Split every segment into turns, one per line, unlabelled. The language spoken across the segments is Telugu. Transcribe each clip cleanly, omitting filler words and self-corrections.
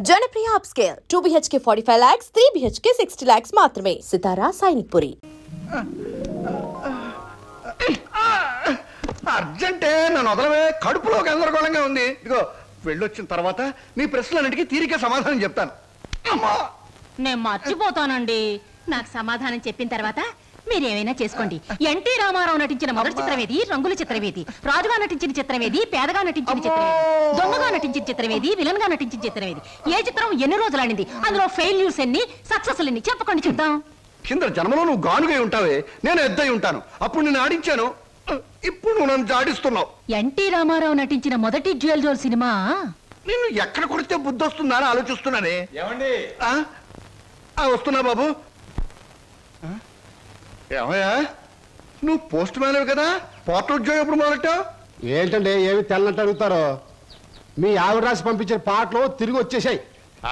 Janapriya upscale 2 BHK 45 lakhs, 3 BHK 60 lakhs మాత్రమే. సితారా సైనిక్పురి.
అర్జెంటే నన్ను వదలవే, కడుపులో గందరగోళంగా ఉంది. ఇదిగో వెళ్ళొచ్చిన తర్వాత నీ ప్రశ్నలన్నిటికీ తీరిక సమాధానం చెప్తాను. అమ్మా
నేను మర్చిపోతానండి. నాకు సమాధానం చెప్పిన తర్వాత మీరేమైనా చేసుకోండి. ఎన్టీ రామారావు నటించిన మొదటి చిత్రమేది, రంగుల చిత్రమేది, రాజుగా నటించిన చిత్రమేది, పేదగా నటించిన చిత్రమేది, దొంగగా నటించిన చిత్రమేది, విలన్ గా నటించిన చిత్రమేది, ఏ చిత్రం ఎన్ని రోజులు ఆడింది, అందులో ఫెయిల్యూర్స్ ఎన్ని, సక్సెస్ ఎన్ని చెప్పకండి చూద్దాం.
కింద జన్మలో నువ్వు గానుగై ఉంటావే, నేను ఎద్దై ఉంటాను. అప్పుడు నేను ఆడించాను, ఇప్పుడు నువ్వు నన్ను జాడిస్తున్నావు.
ఎన్టీ రామారావు నటించిన మొదటి డ్యూయల్ రోల్ సినిమా
నేను ఎక్కడ కొడితే బుద్ధి వస్తుందా అని ఆలోచిస్తున్నానే.
ఏమండి
వస్తున్నా బాబు. ఏమయ్యా, నువ్వు పోస్ట్ మ్యాన్ కదా, పోర్టల్ ఉద్యోగం ఎప్పుడు మొదలెట్టావు?
ఏంటండి ఏమి తెల్లంటే అడుగుతారో? మీ ఆవిడ రాసి పంపించిన పాటలు తిరిగి వచ్చేసాయి.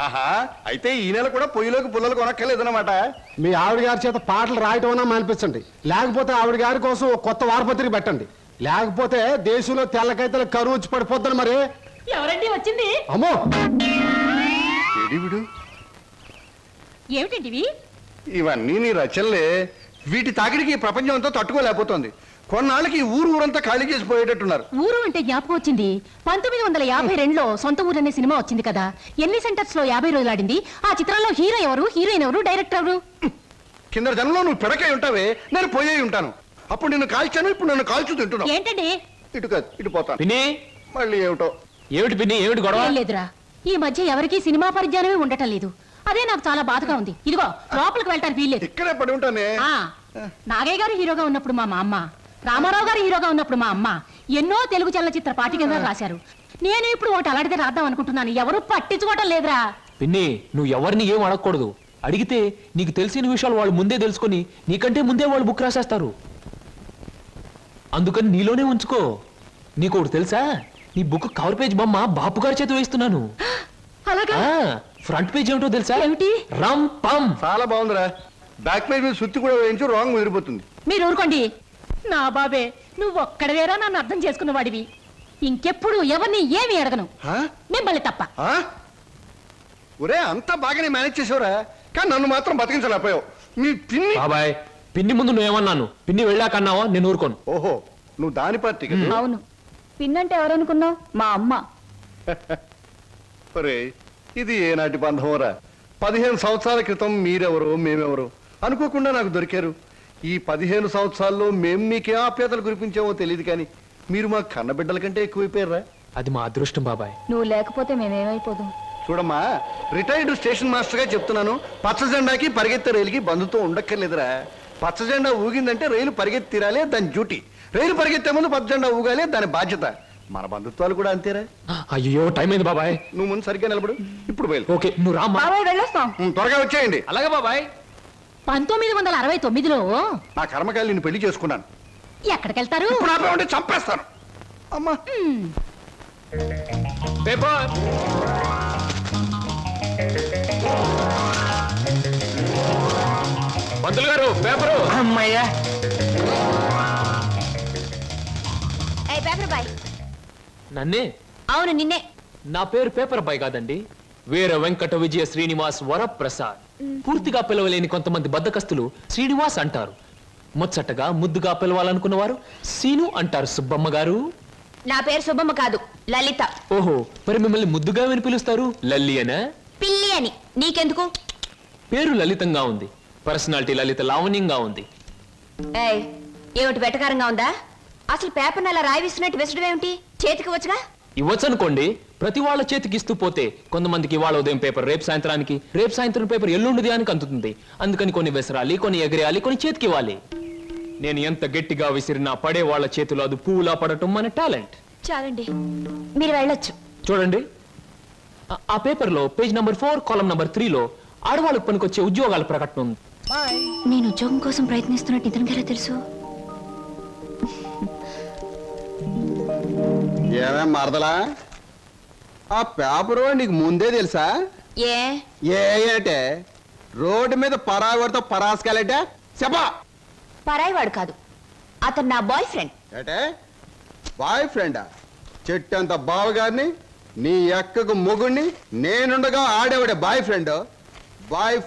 ఆహా, అయితే ఈ నెల కూడా పొయ్యిలోకి పుల్లలు కొనక్కర్లేదన్నమాట.
మీ ఆవిడ గారి చేత పాటలు రాయటం అన్నా మానిపించండి, లేకపోతే ఆవిడ గారి కోసం ఒక కొత్త వారపత్రిక పెట్టండి. లేకపోతే దేశంలో తెల్లకైతే కరువు వచ్చి పడిపోద్దని. మరి
ఎవరండి వచ్చింది?
అమ్మో,
ఏమిటండి
ఇవన్నీ నీ రచనలే. వీటి తాకిడికి ప్రపంచం అంతా తట్టుకోలేకపోతుంది. కొన్నాళ్ళకి ఊరంతా ఖాళీ చేసి పోయేటట్టున్నారు.
ఊరు అంటే జ్ఞాపకం వచ్చింది. 1952లో సొంత ఊరు అనే సినిమా వచ్చింది కదా. ఎన్ని సెంటర్స్ లో 50 రోజులు ఆడింది. ఆ చిత్రంలో హీరో ఎవరు, హీరోయిన్ ఎవరు, డైరెక్టర్ ఎవరు?
కింద జనంలో నువ్వు పిడకై ఉంటావే, నేను పోయే ఉంటాను. అప్పుడు నిన్ను కాల్చాను, ఇప్పుడు నన్ను కాల్చు తింటున్నావు.
ఏంటండి?
ఇటు కాదు, ఇటు పోతాను.
పిన్ని,
మళ్ళీ ఏమిటో.
ఏమిటి పిన్ని, ఏమిటి గొడవ?
లేదురా, ఈ మధ్య ఎవరికి సినిమా పరిజ్ఞానమే ఉండటం లేదు. అదే నాకు చాలా బాధగా ఉంది. ఇదిగో లోపలికి వెళ్ళటానికి వీల్లేదు.
ఇక్కడే పడి ఉంటానే.
నాగయ్య గారు హీరోగా ఉన్నప్పుడు మా అమ్మ, రామారావు గారు హీరోగా ఉన్నప్పుడు మా అమ్మ ఎన్నో తెలుగు చలనచిత్ర పాఠ్యగ్రంథాలు రాశారు. నేను ఇప్పుడు ఒకటి అలాంటిదే రాద్దాం అనుకుంటున్నాను. ఎవరు పట్టించుకోవటం లేదురా.
పిన్ని, నువ్వు ఎవరిని ఏం అడగకూడదు. అడిగితే నీకు తెలిసిన విషయాలు వాళ్ళు ముందే తెలుసుకొని నీకంటే ముందే వాళ్ళు బుక్ రాసేస్తారు. అందుకని నీలోనే ఉంచుకో. నీకు ఒకటి తెలుసా, నీ బుక్ కవర్ పేజ్ బొమ్మ బాపు గారి చేత వేస్తున్నాను.
అలాగా?
ఫ్రంట్ పేజ్ ఏమిటో తెలుసా?
ఏమిటి?
రమ్ పమ్.
చాలా బాగుందిరా. బ్యాక్ పేజ్ మీద సుత్తి కూడా వేయించు, రాంగ్ ముదిరిపోతుంది.
మీరు ఊరుకోండి. నా బాబే, నువ్వు ఒక్కడవేరా నన్ను అర్థం చేసుకున్న వాడివి. ఇంకెప్పుడు ఎవరిని ఏమి అడగను, మిమ్మల్ని తప్ప.
ఒరే, అంతా బాగానే మేనేజ్ చేసావురా, కానీ నన్ను మాత్రం బతికించలేకపోయావు. మీ పిన్ని.
బాబాయ్, పిన్ని ముందు నువ్వేమన్నాను, పిన్ని వెళ్ళాకన్నావా? నేను ఊరుకోను.
ఓహో, నువ్వు దాని పార్టీ కదా.
అవును. పిన్నంటే ఎవరనుకున్నావు? మా అమ్మ.
ఒరే, ఇది ఏనాటి బంధంరా. 15 సంవత్సరాల క్రితం మీరెవరో మేమెవరో అనుకోకుండా నాకు దొరికారు. ఈ 15 సంవత్సరాల్లో మేము మీకే ఆప్యాతలు కురిపించామో తెలియదు, కానీ మీరు మా కన్నబిడ్డల కంటే ఎక్కువైపోయారా.
అది మా అదృష్టం బాబాయ్.
నువ్వు లేకపోతే మేమేమైపోదు.
చూడమ్మా, రిటైర్డ్ స్టేషన్ మాస్టర్ గా చెప్తున్నాను, పచ్చ జెండాకి పరిగెత్తే రైలుకి బంధుతో ఉండక్కర్లేదురా. పచ్చ జెండా ఊగిందంటే రైలు పరిగెత్తి తీరాలే, దాని డ్యూటీ. రైలు పరిగెత్తే ముందు పచ్చ జెండా ఊగాలే, దాని బాధ్యత. మన బంధుత్వాలు కూడా అంతేరా.
అయ్యో, టైం అయింది బాబాయ్.
నువ్వు ముందు సరిగ్గా నిలబడు, ఇప్పుడు బయలు.
ఓకే, నువ్వు రామ్మా.
త్వరగా వచ్చేయండి.
అలాగే బాబాయ్.
1969లో
నా కర్మకాయలు నేను పెళ్లి చేసుకున్నాను.
ఎక్కడికెళ్తారు?
ఇప్పుడు ఆపే ఉంటే చంపేస్తాను. అమ్మా,
పేపర్. పంతులు గారు, పేపరు.
అమ్మయ్యా.
నన్నే?
అవును, నిన్నే.
నా పేరు పేపర్ బాయ్ కాదండి, వీర వెంకట విజయ శ్రీనివాస్ వరప్రసాద్. పూర్తిగా పిలవలేని కొంతమంది బద్దకస్తులు శ్రీనివాస్ అంటారు. ముచ్చటగా ముద్దుగా పిలవాలనుకున్న వారు సీను అంటారు. సుబ్బమ్మ గారు.
నా పేరు సుబ్బమ్మ కాదు, లలిత.
ఓహో, మరి మిమ్మల్ని ముద్దుగా విని పిలుస్తారు లల్లి అనా?
పిల్లి అని. నీకెందుకు?
పేరు లలితంగా ఉంది, పర్సనాలిటీ లలిత లావణ్యంగా ఉంది.
ఏమిటి వెటకారంగా ఉందా? అసలు పేపర్ అలా రాయిస్తున్నట్టు విసడం ఏమిటి? చేతికి వచ్చగా
ఇవ్వచ్చనుకోండి. ప్రతి వాళ్ళ చేతికి ఇస్తూ పోతే కొంతమందికి ఇవాళ ఉదయం పేపర్ రేపు సాయంత్రానికి, రేపు సాయంత్రం పేపర్ ఎల్లుండి దానికి అందుతుంది. అందుకని కొన్ని విసరాలి, కొన్ని ఎగరేయాలి, కొన్ని చేతికి ఇవ్వాలి. నేను ఎంత గట్టిగా విసిరినా పడే వాళ్ళ చేతిలో అది పువ్వులా పడటం మన టాలెంట్.
చాలండి, మీరు వెళ్ళొచ్చు.
చూడండి, ఆ పేపర్ లో పేజ్ నంబర్ 4 కాలం నంబర్ 3లో ఆడవాళ్ళకు పనికొచ్చే ఉద్యోగాల ప్రకటన ఉంది.
నేను ఉద్యోగం కోసం ప్రయత్నిస్తున్నట్టు ఇతనికి ఎలా తెలుసు?
ఏమే మరదలా, ఆ పేపరు నీకు ముందే తెలుసా? ఏంటే రోడ్డు మీద పరాయివాడితో పరాసుకెళ్ళటే చెప్పా.
పరాయివాడు కాదు, అతను నా బాయ్ ఫ్రెండ్.
ఏటే బాయ్ ఫ్రెండా? చెట్టంత బావగారిని నీ అక్కకు మొగుణ్ణి నేనుండగా ఆడేవాడే బాయ్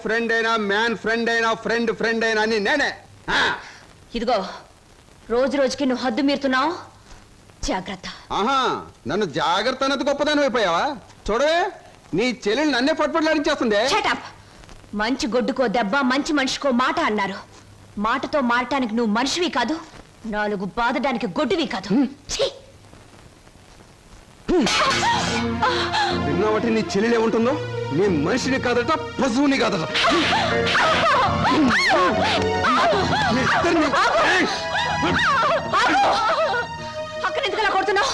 ఫ్రెండ్ అయినా మ్యాన్ ఫ్రెండ్ అయినా ఫ్రెండ్ అయినా అని నేనే.
ఇదిగో రోజు రోజుకి నువ్వు హద్దు మీరుతున్నావు, జాగ్రత్త.
ఆహా, నన్ను జాగ్రత్త అన్నది గొప్పదాని అయిపోయావా? చూడవే, నీ చెల్లెలు నన్నే పట్టుపట్లాడించేస్తుంది.
మంచి గొడ్డుకో దెబ్బ, మంచి మనిషికో మాట అన్నారు. మాటతో మారటానికి నువ్వు మనిషివి కాదు, 4 బాదడానికి గొడ్డువి కాదు.
విన్నావటి నీ చెల్లెలు ఏముంటుందో? నీ మనిషిని కాదట, పశువుని కాదట.
అక్కడెందుకలా కొడుతున్నావు?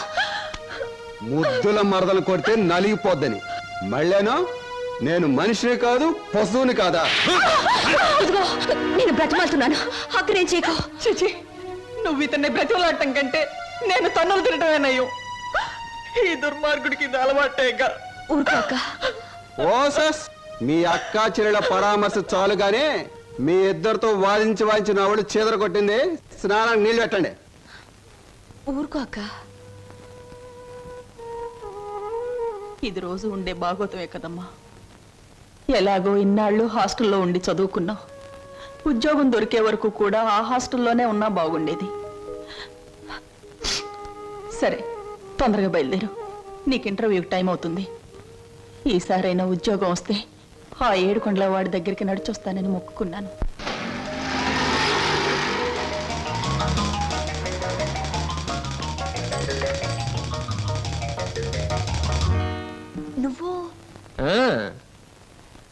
ముద్దుల మరదలు కొడితే నలిగిపోద్దని. మళ్ళేనో నేను మనిషిని కాదు, పశువుని కాదా?
నేను బ్రతిమాలుతున్నాను, అక్కడేం చేయకు.
చిచి, నువ్వు ఇతన్ని బ్రతిమలాడటం కంటే నేను తన్నులు తినటమేనయ్యో. ఈ దుర్మార్గుడికి ఇది అలవాటేగా.
ఊరుకోక.
ఓసస్, మీ అక్కా చెల్లెల పరామర్శ చాలుగానే మీ ఇద్దరితో వాదించి నా వాడు చీదర కొట్టింది. స్నానానికి నీళ్ళు పెట్టండి.
ఊరుకోక.
ఇది రోజు ఉండే బాగోతమే కదమ్మా. ఎలాగో ఇన్నాళ్ళు హాస్టల్లో ఉండి చదువుకున్నావు. ఉద్యోగం దొరికే వరకు కూడా ఆ హాస్టల్లోనే ఉన్నా బాగుండేది. సరే, తొందరగా బయలుదేరు. నీకు ఇంటర్వ్యూకి టైం అవుతుంది. ఈసారైనా ఉద్యోగం వస్తే ఆ 7 కొండల వాడి దగ్గరికి నడిచొస్తానని మొక్కుకున్నాను.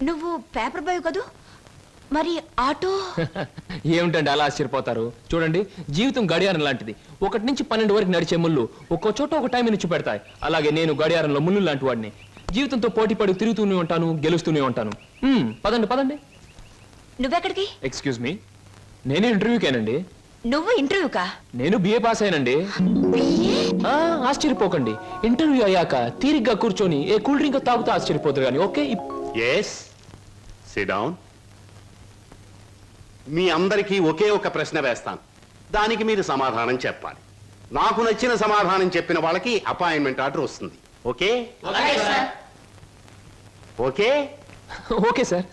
నువ్వు పేపర్ బాయ్ కదూ, మరి ఆటో?
ఏమిటండి అలా ఆశ్చర్యపోతారు? చూడండి, జీవితం గడియారం లాంటిది. 1 నుంచి 12 వరకు నడిచే ముళ్ళు ఒక్కో చోట ఒక టైం నుంచి పెడతాయి. అలాగే నేను గడియారంలో ముళ్ళు లాంటి వాడిని. జీవితంతో పోటీ పడి తిరుగుతూనే ఉంటాను, గెలుస్తూనే ఉంటాను. పదండి.
నువ్వెక్కడికి?
ఎక్స్క్యూజ్ మీ, నేను ఇంటర్వ్యూకేనండి.
నువ్వు ఇంటర్వ్యూకా?
నేను బిఏ పాస్ అయినండి. ఆశ్చర్యపోకండి, ఇంటర్వ్యూ అయ్యాక తీరిగ్గా కూర్చొని ఏ కూల్ డ్రింక్ తాగుతూ ఆశ్చర్యపోతారు కానీ. Okay,
yes, sit down. మీ అందరికీ ఒకే ఒక ప్రశ్న వేస్తాను, దానికి మీరు సమాధానం చెప్పాలి. నాకు నచ్చిన సమాధానం చెప్పిన వాళ్ళకి అపాయింట్మెంట్ ఆర్డర్ వస్తుంది. ఓకే? Okay
okay sir.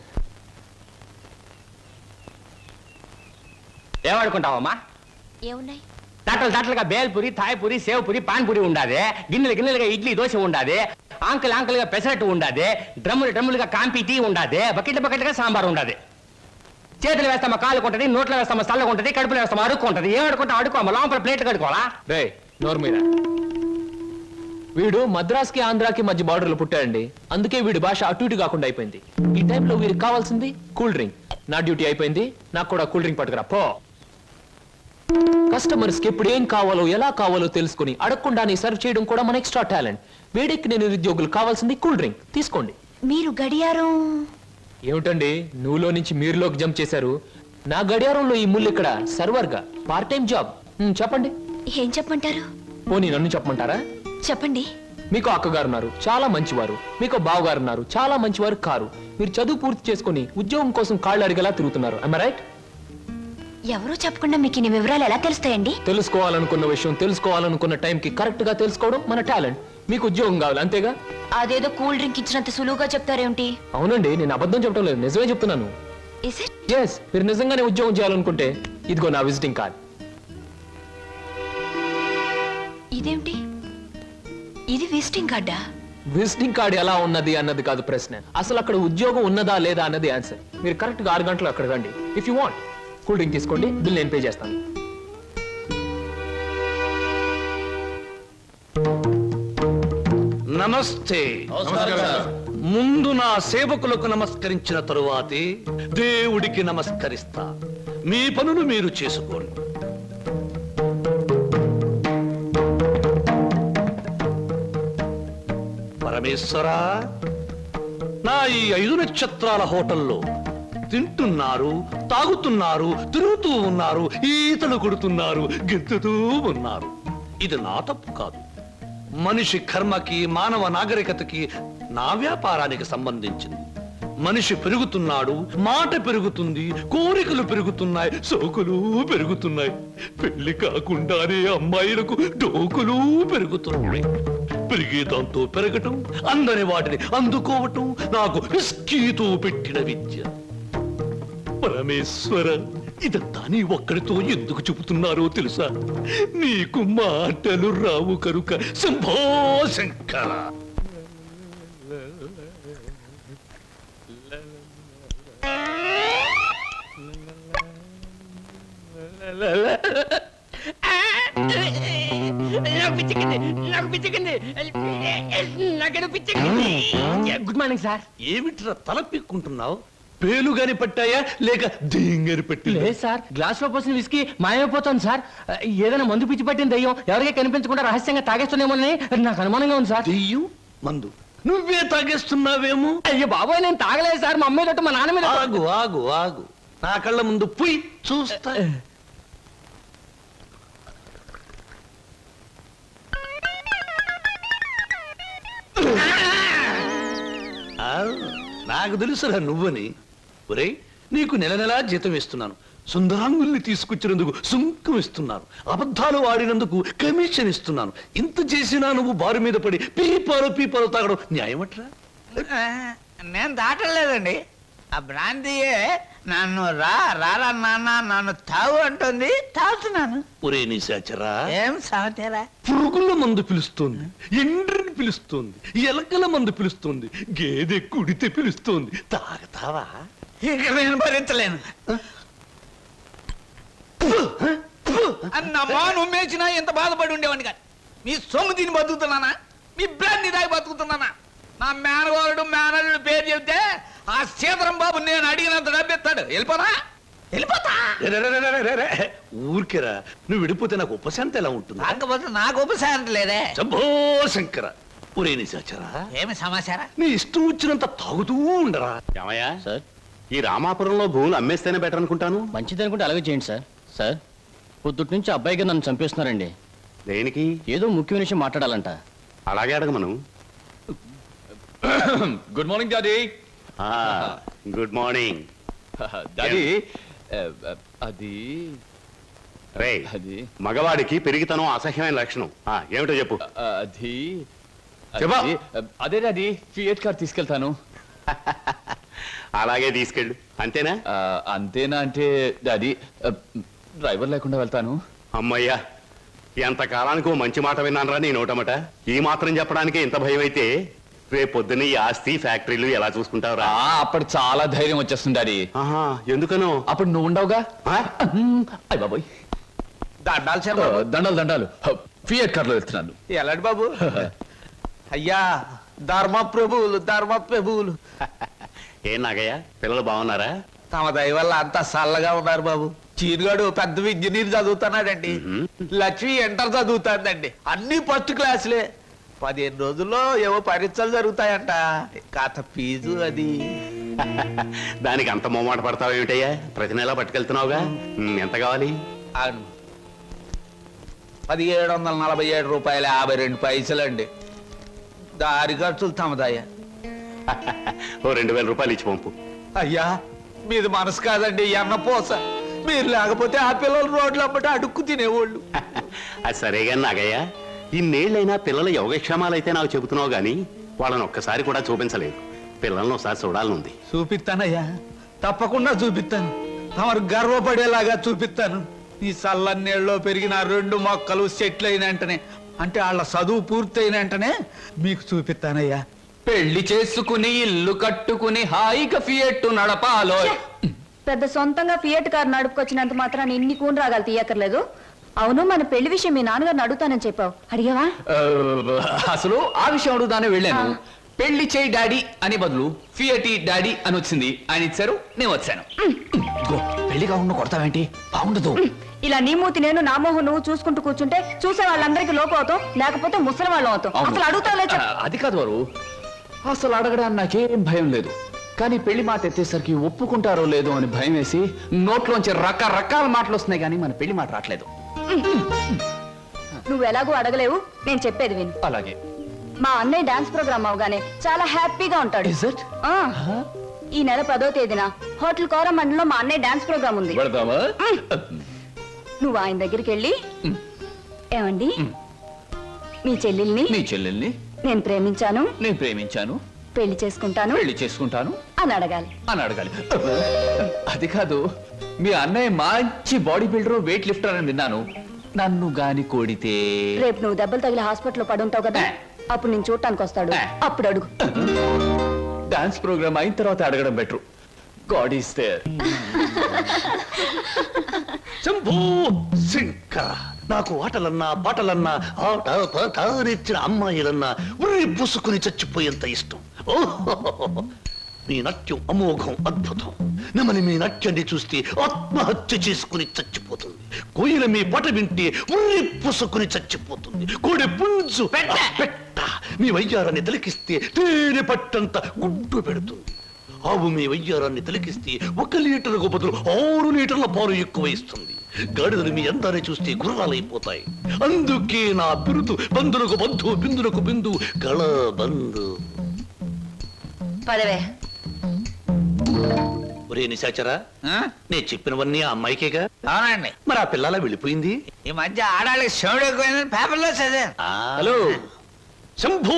ఏమనుకుంటావమ్మా?
ఏమున్నాయి?
తట్టలుగా బేల్పూరి, థాయ్పూరి, సేవ్పూరి, పాన్పూరి ఉండాది. గిన్నెలుగా ఇడ్లీ దోశ ఉండాది. ఆంకలుగా పెసరట్టు ఉండాది. డ్రమ్ములుగా కాంపి టీ ఉండాది. బకెట్లుగా సాంబార్ ఉండాది. చేతులు వేస్తామా కాళ్ళకు ఉంటది, నోట్లో వేస్తామా చల్లగా ఉంటది, కడుపులో వేస్తామా అడుక్కు ఉంటది. ఏమనుకుంటా అడుకోమా, లోపల ప్లేట్ కడుకోవాలా?
రే నోరు మీద. వీడు మద్రాస్కి ఆంధ్రాకి మధ్య బార్డర్లో పుట్టాడండి. అందుకే వీడి భాష అటు ఇటు కాకుండా అయిపోయింది. ఈ టైంలో వీరికి కావాల్సింది కూల్ డ్రింక్. నా డ్యూటీ అయిపోయింది, నాకు కూడా కూల్ డ్రింక్ పట్టుకురా పో. కస్టమర్స్ కి ఎప్పుడు ఏం కావాలో ఎలా కావాలో తెలుసుకుని అడగకుండానే సర్వ్ చేయడం కూడా మన ఎక్స్ట్రా టాలెంట్. వేడెక్కి నేను నిరుద్యోగులు కావాల్సింది కూల్ డ్రింక్. తీసుకోండి.
మీరు గడియారం?
ఏమిటండి నువ్వులో నుంచి మీరులోకి జంప్ చేశారు? నా గడియారంలో ఈ ముళ్ళు ఇక్కడ సర్వర్ గా పార్ట్ టైం జాబ్. చెప్పండి.
ఏం చెప్పమంటారు?
పోనీ నన్ను చెప్పమంటారా?
చెప్పండి.
మీకు అక్కగారు ఉన్నారు, చాలా మంచివారు. మీకు బావగారు ఉన్నారు, చాలా మంచివారు కారు. మీరు చదువు పూర్తి చేసుకుని ఉద్యోగం కోసం కాళ్ళు అడిగేలా తిరుగుతున్నారు. am I right?
ఎవరో చెప్పకుండా మీకు ఇన్ని వివరాలు ఎలా తెలుస్తాయండి?
తెలుసుకోవాలనుకున్న విషయం తెలుసుకోవాలనుకున్న టైంకి కరెక్ట్ గా తెలుసుకోవడం మన టాలెంట్. మీకు ఉద్యోగం కావాలి అంతేగా?
అదేదో కూల్ డ్రింక్ ఇచ్చినంత సులువుగా చెప్తారేమిటి?
అవునండి, నేను అబద్ధం చెప్పడం లేదు, నిజమే చెప్తున్నాను. ఎస్, మీరు నిజంగానే ఉద్యోగం చేయాలనుకుంటే ఇదిగో నా విజిటింగ్ కార్డ్.
ఇదేమిటి? ఇది విజిటింగ్ కార్డా?
విజిటింగ్ కార్డ్ ఎలా ఉన్నది అన్నది కాదు ప్రశ్న, అసలు అక్కడ ఉద్యోగం ఉన్నదా లేదా అన్నది ఆన్సర్. మీరు కరెక్ట్ గా 6 గంటలు అక్కడ రండి. If you want cool drink తీసుకోండి, బిల్ నేను పే చేస్తాను.
నమస్తే. ముందు నా సేవకులకు నమస్కరించిన తరువాతే దేవుడికి నమస్కరిస్తా. మీ పనులు మీరు చేసుకోండి. పరమేశ్వరా, నా ఈ 5 నక్షత్రాల హోటల్లో తింటున్నారు, తాగుతున్నారు, తిరుగుతూ ఉన్నారు, ఈతలు కొడుతున్నారు, గెంతుతూ ఉన్నారు. ఇది నా తప్పు కాదు. మనిషి కర్మకి, మానవ నాగరికతకి, నా వ్యాపారానికి సంబంధించింది. మనిషి పెరుగుతున్నాడు, మాట పెరుగుతుంది, కోరికలు పెరుగుతున్నాయి, సోకులు పెరుగుతున్నాయి. పెళ్లి కాకుండానే అమ్మాయిలకు డోకులు పెరుగుతున్నాయి. పెరిగే దాంతో పెరగటం, అందని వాటిని అందుకోవటం నాకు రిస్కీతో పెట్టిన విద్య. పరమేశ్వర, ఇదంతా నీ ఒక్కడితో ఎందుకు చెబుతున్నారో తెలుసా? నీకు మాటలు రావు కనుక. Shambho Shankara.
Good morning sir.
ఏమిట్రా తల పిక్కుంటున్నావు? పేలుగాని పట్టాయా లేక దింగని పట్టి?
లేదు సార్, గ్లాస్ లో పోసిన విస్కీ మాయమైపోతాను సార్. ఏదైనా మందు పిచ్చి పట్టిన దయ్యం ఎవరికీ కనిపించకుండా రహస్యంగా తాగేస్తున్నామోనని నాకు అనుమానంగా ఉంది సార్.
దెయ్యం మందు నువ్వే తాగేస్తున్నావేమో?
అయ్యో బాబాయ్, నేను తాగలేదు సార్. మా అమ్మాయి తోటి మా నాన్న మీద.
ఆగు ఆగు ఆగు, నా కళ్ళ ముందు పోయి చూస్తా. నాకు తెలుసురా నువ్వని. ఒరే, నీకు నెల నెలా జీతం ఇస్తున్నాను, సుందరాంగుల్ని తీసుకొచ్చినందుకు సుంకం ఇస్తున్నాను, అబద్ధాలు ఆడినందుకు కమిషన్ ఇస్తున్నాను. ఇంత చేసినా నువ్వు బారు మీద పడి పీపాలు తాగడం న్యాయమట్రా?
నేను దాటలేదండి. ఆ బ్రాంతియే నన్ను రారా నాన్న నన్ను తాగు అంటుంది, తాగుతున్నాను.
ఒరే నిశాచరా,
ఏం సాగుతారా?
పురుగుల మందు పిలుస్తోంది, ఎండ్రిని పిలుస్తోంది, ఎలకల మందు పిలుస్తోంది, గేదె కుడితే పిలుస్తోంది. తాగతావా?
ఇక నేను భరించలేను. అన్నమ్మా, నువ్వు మేచినా ఎంత బాధపడి ఉండేవాడిని కాదు. మీ సొమ్ము తిని బతుకుతున్నానా? మీ బ్రాంతి దాగి బతుకుతున్నానా? నా మేనగోరుడు మేనల్లుడు పేరు చెబితే ఆ సీతరం బాబు నేను అడిగినంత డబ్బిస్తాడు. వెళ్ళిపోతా.
ఊరికేరా, నువ్వు విడిపోతే నాకు ఉపశాంతి ఎలా ఉంటుంది?
కాకపోతే నాకు ఉపశాంతి లేదే.
శంభో శంకర. ఒరే నిశాచరా,
ఏమి సమాచారం?
నీ ఇష్టం వచ్చినంత తాగుతూ ఉండరా.
ఏమయ్యా
సార్,
ఈ రామాపురంలో భూములు అమ్మేస్తేనే బెటర్ అనుకుంటాను.
మంచిది అనుకుంటే అలాగే చేయండి సార్. సార్, పొద్దుటి నుంచి అబ్బాయిగా నన్ను చంపేస్తున్నారండి.
దేనికి?
ఏదో ముఖ్యమైన విషయం మాట్లాడాలంట.
అలాగే అడగమను.
Good morning daddy.
Good morning
daddy. అది
రే, మగవాడికి పెరిగితనం అసహ్యమైన లక్షణం. ఏమిటో చెప్పు.
అది
చెప్పా.
అదే డాడీ, ఫియట్ కార్ తీసుకెళ్తాను.
అలాగే తీసుకెళ్ళు. అంతేనా?
అంతేనా అంటే డాడీ, డ్రైవర్ లేకుండా వెళ్తాను.
అమ్మయ్యా, ఎంతకాలానికి ఓ మంచి మాట విన్నానరా నీ నోటమట. ఈ మాత్రం చెప్పడానికి ఇంత భయం అయితే రేపు పొద్దున్న ఈ ఆస్తి ఫ్యాక్టరీలు ఎలా చూసుకుంటావురా?
అప్పుడు చాలా ధైర్యం వచ్చేస్తుంది డాడీ.
ఎందుకనో?
అప్పుడు నువ్వు ఉండవుగా. అయ్య బాబోయ్, దండాలు దండాలు. ఫియట్ కార్ లో వెళ్తున్నాను.
ఎలాంటి బాబు? అయ్యా, ధర్మ ప్రభువులు.
ఏం నాగయ్య, పిల్లలు బాగున్నారా?
తమ దయ వల్ల అంతా చల్లగా ఉన్నారు బాబు. చీరుగాడు పెద్ద ఇంజనీర్ చదువుతున్నాడండి. లక్ష్మి ఇంటర్ చదువుతాందండి. అన్ని ఫస్ట్ క్లాసులే. 15 రోజుల్లో ఏవో పరీక్షలు జరుగుతాయంట. కాత ఫీజు అది.
దానికి అంత మొమ్మాట పడతావు ఏమిటయ్యా? ప్రతి నెలా పట్టుకెళ్తున్నావుగా. ఎంత కావాలి?
1747 రూపాయలు 52 పైసలండి. దారి ఖర్చులు తమదయ్యా.
ఓ 2000 రూపాయలు ఇచ్చి పంపు.
అయ్యా, మీది మనసు కాదండి, ఎన్నపోస. మీరు లేకపోతే ఆ పిల్లలు రోడ్లు అమ్మట అడుక్కు తినేవాళ్ళు.
అది సరేగా నాగయ్య, ఇన్నేళ్ళైనా పిల్లల యోగక్షేమాలైతే నాకు చెబుతున్నావు గాని వాళ్ళని ఒక్కసారి కూడా చూపించలేదు. పిల్లల్ని ఒకసారి చూడాలనుంది.
చూపిస్తానయ్యా, తప్పకుండా చూపిస్తాను. తమరు గర్వపడేలాగా చూపిస్తాను. ఈ చల్లన్నేళ్ళలో పెరిగిన 2 మొక్కలు సెటిల్ అయిన వెంటనే, అంటే వాళ్ళ చదువు పూర్తయిన వెంటనే మీకు చూపిస్తానయ్యా.
పెళ్లి చేసుకుని ఇల్లు కట్టుకుని హాయిగా ఫియట్ నడపాలో.
పెద్ద సొంతంగా ఫియట్ కార్ నడుపుకొచ్చినంత మాత్రాన్ని ఇన్ని కూని రాగాలు తీయక్కర్లేదు. అవును, మన పెళ్లి విషయం మీ నాన్నగారిని అడుగుతానని చెప్పావు, అడిగావా?
అసలు ఆ విషయం అడుగుతానే వెళ్ళాను. పెళ్లి చేయి డాడీ అని బదులు ఫియటి డాడీ అని వచ్చింది. ఆయన ఇచ్చారు, నేను వచ్చాను. పెళ్లి కాకుండా కొడతావేంటి? బాగుండదు.
ఇలా నీ మూతి నేను, నా మోహం నువ్వు చూసుకుంటూ కూర్చుంటే చూసే వాళ్ళందరికీ లోపం అవుతాం, లేకపోతే ముసలి వాళ్ళం అవుతాం. అసలు అడుగుతావులే.
అది కాదు వారు, అసలు అడగడానికి నాకేం భయం లేదు. కానీ పెళ్లి మాట ఎత్తేసరికి ఒప్పుకుంటారో లేదో అని భయం వేసి నోట్లోంచి రకరకాల మాటలు వస్తున్నాయి, కానీ మన పెళ్లి మాట రావట్లేదు.
నువ్వు ఎలాగో అడగలేవు, నేను చెప్పేది విను.
అలాగే.
మా అన్నయ్య డాన్స్ ప్రోగ్రామ్ అవగానే చాలా హ్యాపీగా ఉంటాడు. ఈ నెల 10వ తేదీన హోటల్ కోరమండలో మా అన్నయ్య డాన్స్ ప్రోగ్రామ్ ఉంది. నువ్వు ఆయన దగ్గరికి వెళ్ళి, ఏమండి మీ చెల్లెల్ని
నీ చెల్లెల్ని
నేను ప్రేమించాను
నేను ప్రేమించాను,
పెళ్లి చేసుకుంటాను
పెళ్లి చేసుకుంటాను
అని అడగాలి.
అని అడగాలి. అది కాదు, మీ అన్నయ్య మంచి బాడీ బిల్డర్, వెయిట్ లిఫ్టర్ అని విన్నాను. నన్ను గాని కోడితే
రేపు నువ్వు దెబ్బలు తగిలి హాస్పిటల్లో పడుంటావు కదా, అప్పుడు నేను చూడటానికి వస్తాడు, అప్పుడు అడుగు.
డాన్స్ ప్రోగ్రామ్ అయిన తర్వాత అడగడం better. God is there.
Shambhu Shankara, నాకు ఆటలన్నా పాటలన్నా ఆట పాట నేర్చిన అమ్మాయిలన్నా ఉర్రి పూసుకుని చచ్చిపోయేంత ఇష్టం. ఓహో, మీ నాట్యం అమోఘం, అద్భుతం. నమని మీ నాట్యాన్ని చూస్తే ఆత్మహత్య చేసుకుని చచ్చిపోతుంది. కోయిల మీ పాట వింటే ఉర్రి పూసుకుని చచ్చిపోతుంది. కోడి పుంజు పెట్ట మీ వయ్యారాన్ని తిలకిస్తే తేనె పట్టంత గుడ్డు పెడుతుంది. ఆవు మీ వయ్యారాన్ని తిలకిస్తే 1 లీటర్కు బదులు 6 లీటర్ల పాలు ఎక్కువ ఇస్తుంది. గాడిదలు మీ అందాన్ని చూస్తే గుర్రాలైపోతాయి. అందుకే నా బిరుదు బంధులకు బంధు, బిందులకు బిందు, గళ బంధు.
పదవే.
ఒరే నిశాచరా, నేను చెప్పినవన్నీ ఆ అమ్మాయికేగా?
అవునండి.
మరి ఆ పిల్లలా వెళ్ళిపోయింది.
ఈ మధ్య ఆడాళ్ళకి శివుడు ఎక్కువైందని పేపర్లో చదివాను.
హలో శంభూ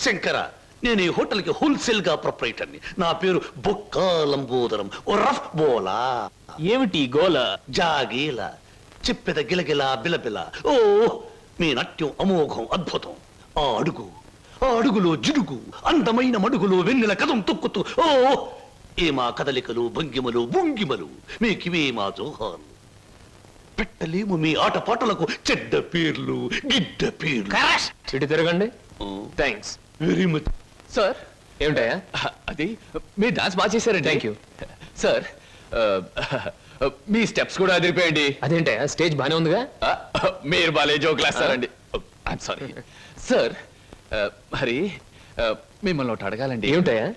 శంకర, నేను ఈ హోటల్కి హోల్సేల్ గా ప్రొప్రైటర్ని. నా పేరు బొక్కా లంబోదరం, ఓ రఫ్ బోలా.
ఏమిటి గోల?
జాగీల చెప్పెద గిలగిల బిలబిల. ఓ, మీ నాట్యం అమోఘం, అద్భుతం. ఆ అడుగులో జిడుగు, అందమైన మడుగులో వెన్నెల కథం తొక్కుతూ. ఓ, ఏ మా కదలికలు, భంగిమలు, భుంగిమలు, మీకివే మా జోహాలు. పెట్టలేము మీ ఆటపాటలకు చెడ్డ పేర్లు, గిడ్డ పేర్లు.
ఇటు తిరగండి. Thanks
very much
sir.
ఏమిటయా?
అది మీరు డాన్స్ బాగా చేశారండి.
Thank you
sir. మీ స్టెప్స్ కూడా అదిరిపోయండి.
అదేంటయా, స్టేజ్ బానే ఉందిగా?
మీరు బాలే జోకులు వేస్తారండి. I'm sorry sir. మరి మిమ్మల్ని ఒకటి అడగాలండి.
ఏమిటయా?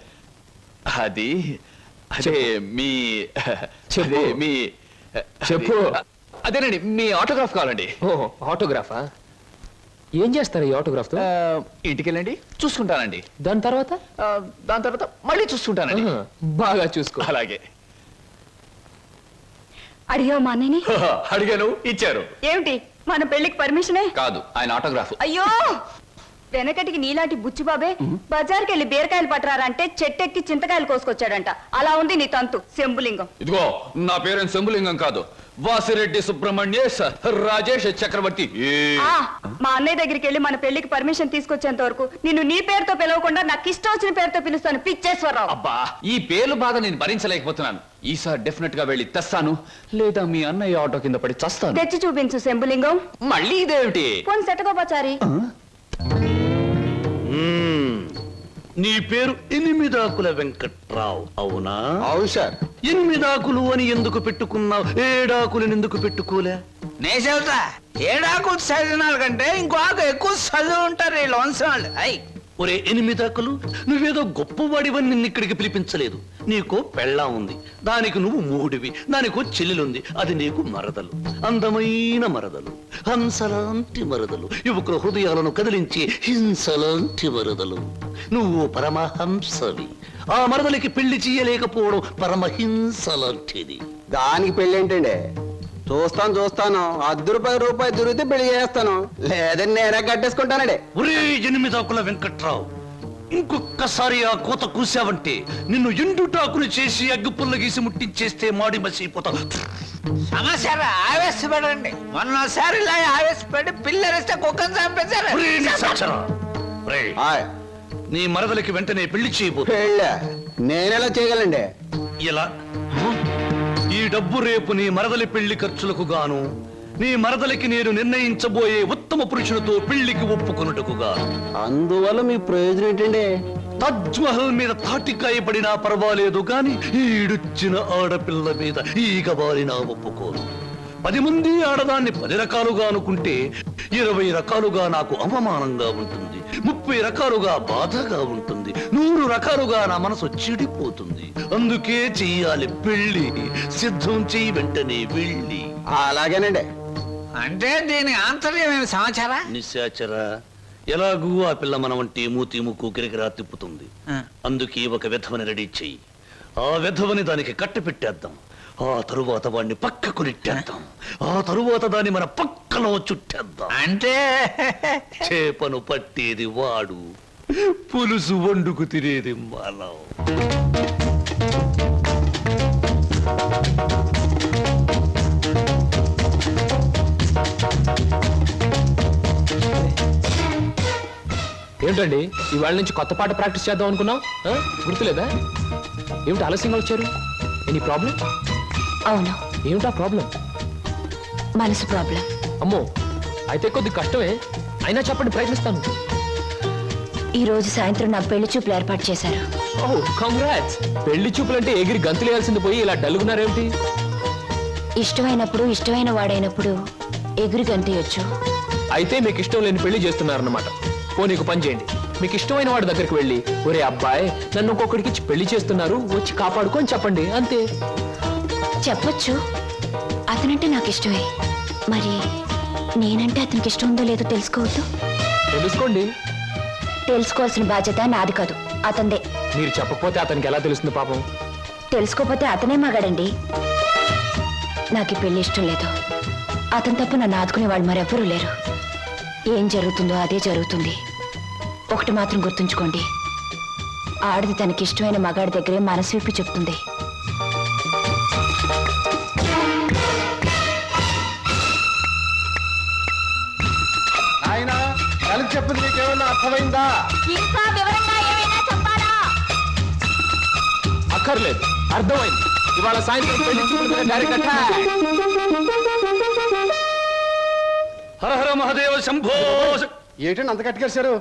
అది అదే మీ
చెప్పు.
మీ
చెప్పు.
అదేనండి, మీ ఆటోగ్రాఫ్ కావాలండి.
ఓ, ఆటోగ్రాఫా? ఏం చేస్తారు ఈ ఆటోగ్రాఫ్ తో?
ఇంటికి వెళ్ళండి, చూసుకుంటానండి.
దాని తర్వాత
మళ్ళీ చూసుకుంటానండి.
బాగా చూసుకో.
అలాగే.
అడిగావు మా అన్నయ్యని?
అడిగాను, ఇచ్చారు.
ఏమిటి, మన పెళ్లికి పర్మిషనే?
కాదు, ఆయన ఆటోగ్రాఫ్.
అయ్యో, వెనకటికి నీలాంటి బుచ్చిబాబే బజార్కి వెళ్ళి బీరకాయలు పట్టరారంటే చెట్టెక్కి చింతకాయలు కోసుకొచ్చాడంట. అలా ఉంది నీ తంతు శంభులింగం.
ఇదిగో, నా పేరు శంభులింగం కాదు, వాసిరెడ్డి సుబ్రహ్మణ్యేశ్ రాజేష్ చక్రవర్తి.
మా అన్నయ్య దగ్గరికి వెళ్ళి మన పెళ్లికి పర్మిషన్ తీసుకొచ్చేంత వరకు నిన్ను నీ పేరుతో పిలవకుండా నాకు ఇష్టం వచ్చిన పేరుతో పిలుస్తాను, పిచ్చేశ్వరరావు.
అబ్బా, ఈ పేర్లు బాధ నేను భరించలేకపోతున్నాను. ఈసారి డెఫినెట్ గా వెళ్ళి తెస్తాను, లేదా మీ అన్నయ్య ఆటో కింద పడి చస్తాను.
తెచ్చి చూపించు శంభులింగం.
మళ్ళీ ఇదేమిటి?
పోనీ సెటగోపచారి.
నీ పేరు 8 ఆకుల వెంకట్రావు, అవునా?
అవును సార్.
8 ఆకులు అని ఎందుకు పెట్టుకున్నావు? 7 ఆకులను ఎందుకు పెట్టుకోలే?
నే చెబుతా, 7 ఆకులు చదివిన కంటే ఇంకో ఆకు ఎక్కువ చదివి ఉంటారు వీళ్ళు వంశవాళ్ళు. అయ్యి
ఒరే 8 ఆకులు, నువ్వేదో గొప్పవాడివని నిన్ను ఇక్కడికి పిలిపించలేదు. నీకో పెళ్ళాం ఉంది, దానికి నువ్వు మూడివి. దానికో చెల్లెలుంది, అది నీకు మరదలు. అందమైన మరదలు, హంసలాంటి మరదలు, యువకుల హృదయాలను కదిలించి హింసలాంటి మరదలు. నువ్వు పరమహంసవి. ఆ మరదలికి పెళ్లి చేయలేకపోవడం పరమహింస లాంటిది.
దానికి పెళ్లి ఏంటండి? చూస్తాను ₹10 దొరికితే పెళ్లి చేస్తాను, లేదని నేనే కట్టేసుకుంటానండి.
ఒరే 8 ఆకుల వెంకట్రావు, ఇంకొక్కసారి ఆ కోత కూసావంటే నిన్ను ఎండుటాకులు చేసి అగ్గిపుల్ల గీసి ముట్టించేస్తే మాడి మసిపోతావు.
సమస్య ఆవేశపడండి. మొన్నసారి ఇలా ఆవేశపడి పిల్లరిస్తే కుక్కను చంపేశారు.
నీ మరదలకి వెంటనే పెళ్లి చేయబోతు.
నేనెలా చేయగలండి?
ఇలా ఈ డబ్బు రేపు నీ మరదలి పెళ్లి ఖర్చులకు గాను, నీ మరదలికి నేను నిర్ణయించబోయే ఉత్తమ పురుషులతో పెళ్లికి ఒప్పుకొనుటకు గాను.
అందువల్ల మీ ప్రయోజనం ఏంటండి?
తాజ్ మహల్ మీద తాటికాయ పడినా పర్వాలేదు గాని ఈడుచ్చిన ఆడపిల్ల మీద ఈగ బారినా ఒప్పుకోను. 10 మంది ఆడదాన్ని 10 రకాలుగా అనుకుంటే 20 రకాలుగా నాకు అవమానంగా ఉంటుంది, 30 రకాలుగా బాధగా ఉంటుంది, 100 రకాలుగా నా మనసు చెడిపోతుంది. అందుకే చెయ్యాలి పెళ్లి. సిద్ధం చెయ్యి, వెంటనే వెళ్ళి.
అలాగేనండి.
అంటే దీని ఆంతర్యమైన సమాచారా?
నిశాచరా, ఎలాగూ ఆ పిల్ల మన వంటి మూతి ముక్కు కిరికిరా తిప్పుతుంది. అందుకే ఒక విధవని రెడీ చెయ్యి. ఆ విధవని దానికి కట్ట పెట్టేద్దాం. ఆ తరువాత వాడిని పక్కకు నెట్టేద్దాం. ఆ తరువాత దాన్ని మన పక్క తొక్కలో చుట్టేద్దాం.
అంటే
చేపను పట్టేది వాడు, పులుసు వండుకు తినేది మనం.
ఏమిటండి ఇవాళ నుంచి కొత్త పాట ప్రాక్టీస్ చేద్దాం అనుకున్నాం, గుర్తులేదా? ఏమిటి ఆలస్యంగా వచ్చారు? Any problem?
అవును,
ఏమిటా ప్రాబ్లం?
మనసు ప్రాబ్లం.
అమ్మో, అయితే కొద్ది కష్టమే, అయినా చెప్పండి, ప్రయత్నిస్తాను.
ఈ రోజు సాయంత్రం నాకు పెళ్లి చూపులు ఏర్పాటు చేశారు.
ఓహ్ కంగ్రాట్స్. పెళ్లి చూపులంటే ఎగిరి గంతులేయాల్సింది పోయి ఇలా డల్గున్నారేమిటి?
ఇష్టమైనప్పుడు ఇష్టమైన వాడైనప్పుడు ఎగురు గంతయొచ్చు.
అయితే మీకు ఇష్టం లేని పెళ్లి చేస్తున్నారన్నమాట. నీకు పని చేయండి, మీకు ఇష్టమైన వాడి దగ్గరికి వెళ్ళి, ఒరే అబ్బాయి నన్ను ఇంకొకడికి ఇచ్చి పెళ్లి చేస్తున్నారు, వచ్చి కాపాడుకొని చెప్పండి, అంతే.
చెప్పొచ్చు, అతనంటే నాకు ఇష్టమే. మరి నేనంటే అతనికి ఇష్టం ఉందో లేదో తెలుసుకోవద్దు?
తెలుసుకోండి.
తెలుసుకోవాల్సిన బాధ్యత నాది కాదు, అతందే.
మీరు చెప్పకపోతే అతనికి ఎలా తెలుస్తుంది పాపం?
తెలుసుకోకపోతే అతనే మగాడండి. నాకు ఈ పెళ్లి ఇష్టం లేదు. అతను తప్ప నన్ను ఆదుకునే వాళ్ళు మరెవ్వరూ లేరు. ఏం జరుగుతుందో అదే జరుగుతుంది. ఒకటి మాత్రం గుర్తుంచుకోండి, ఆడది తనకి ఇష్టమైన మగాడి దగ్గరే మనసు విప్పి చెప్తుంది.
ఆయన కలిసి చెప్పింది నీకేమన్నా అర్థమైందా?
ఇంకా వివరంగా ఏమైనా చెప్పాలా?
అక్కర్లేదు, అర్థమైంది. ఇవాళ సాయంత్రం పెళ్లి చూపులు డైరెక్ట్ అటాక్.
హర హర మహాదేవ శంభో.
ఏంటండి అంత కట్టుకేశారు?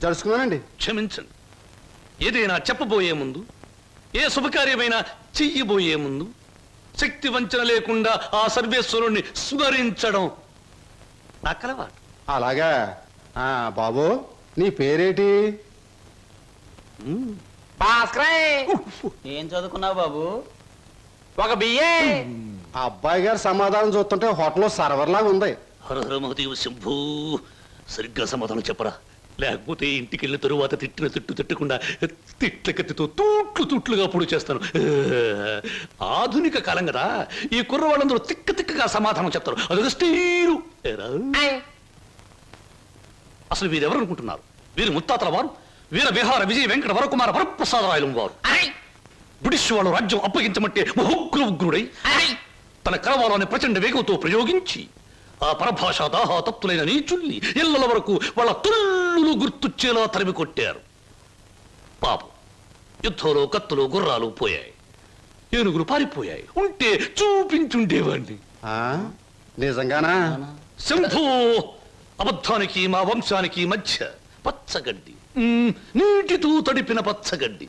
జరుచుకున్నానండి.
క్షమించండి. ఏదైనా చెప్పబోయే ముందు, ఏ శుభకార్యమైనా చెయ్యబోయే ముందు శక్తి వంచన లేకుండా ఆ సర్వేశ్వరుణ్ణి స్మరించడం నా కలవాటు.
అలాగా. బాబు నీ పేరేటి?
ఏం చదువుకున్నావు బాబు?
ఒక బియ్యే.
ఆ అబ్బాయి గారు సమాధానం చూస్తుంటే హోటల్లో సర్వర్ లాగా ఉంది.
హర హర మహాదేవ శంభూ. సరిగ్గా సమాధానం చెప్పరా, లేకపోతే ఇంటికి వెళ్ళిన తరువాత తిట్టిన తిట్టు తిట్టకుండా తిట్ల కత్తితో తూట్లుగా పొడి చేస్తాను. ఆధునిక కాలం కదా, ఈ కుర్రవాళ్ళందరూ తిక్కగా సమాధానం చెప్తారు. అదొక స్టీరు. అసలు వీరెవరు అనుకుంటున్నారు? వీరు ముత్తాతల వారు, వీర విహార విజయ వెంకట వరకుమార వరప్రసాదరాయలు వారు. బ్రిటిష్ వాళ్ళు రాజ్యం అప్పగించమంటే ఉగ్రుడై తన కరవాలోని ప్రచండ వేగంతో ప్రయోగించి ఆ పరభాషా దాహాతత్తులైన నీచుల్ని ఇళ్ల వరకు వాళ్ళ తుల్లులు గుర్తుచ్చేలా తరిమి కొట్టారు. పాపం, యుద్ధంలో కత్తులు గుర్రాలు పోయాయి, ఏనుగులు పారిపోయాయి. ఉంటే చూపించుండేవాడిని.
నిజంగానా?
శంభో. అబద్ధానికి మా వంశానికి మధ్య పచ్చగడ్డి, నీటితో తడిపిన పచ్చగడ్డి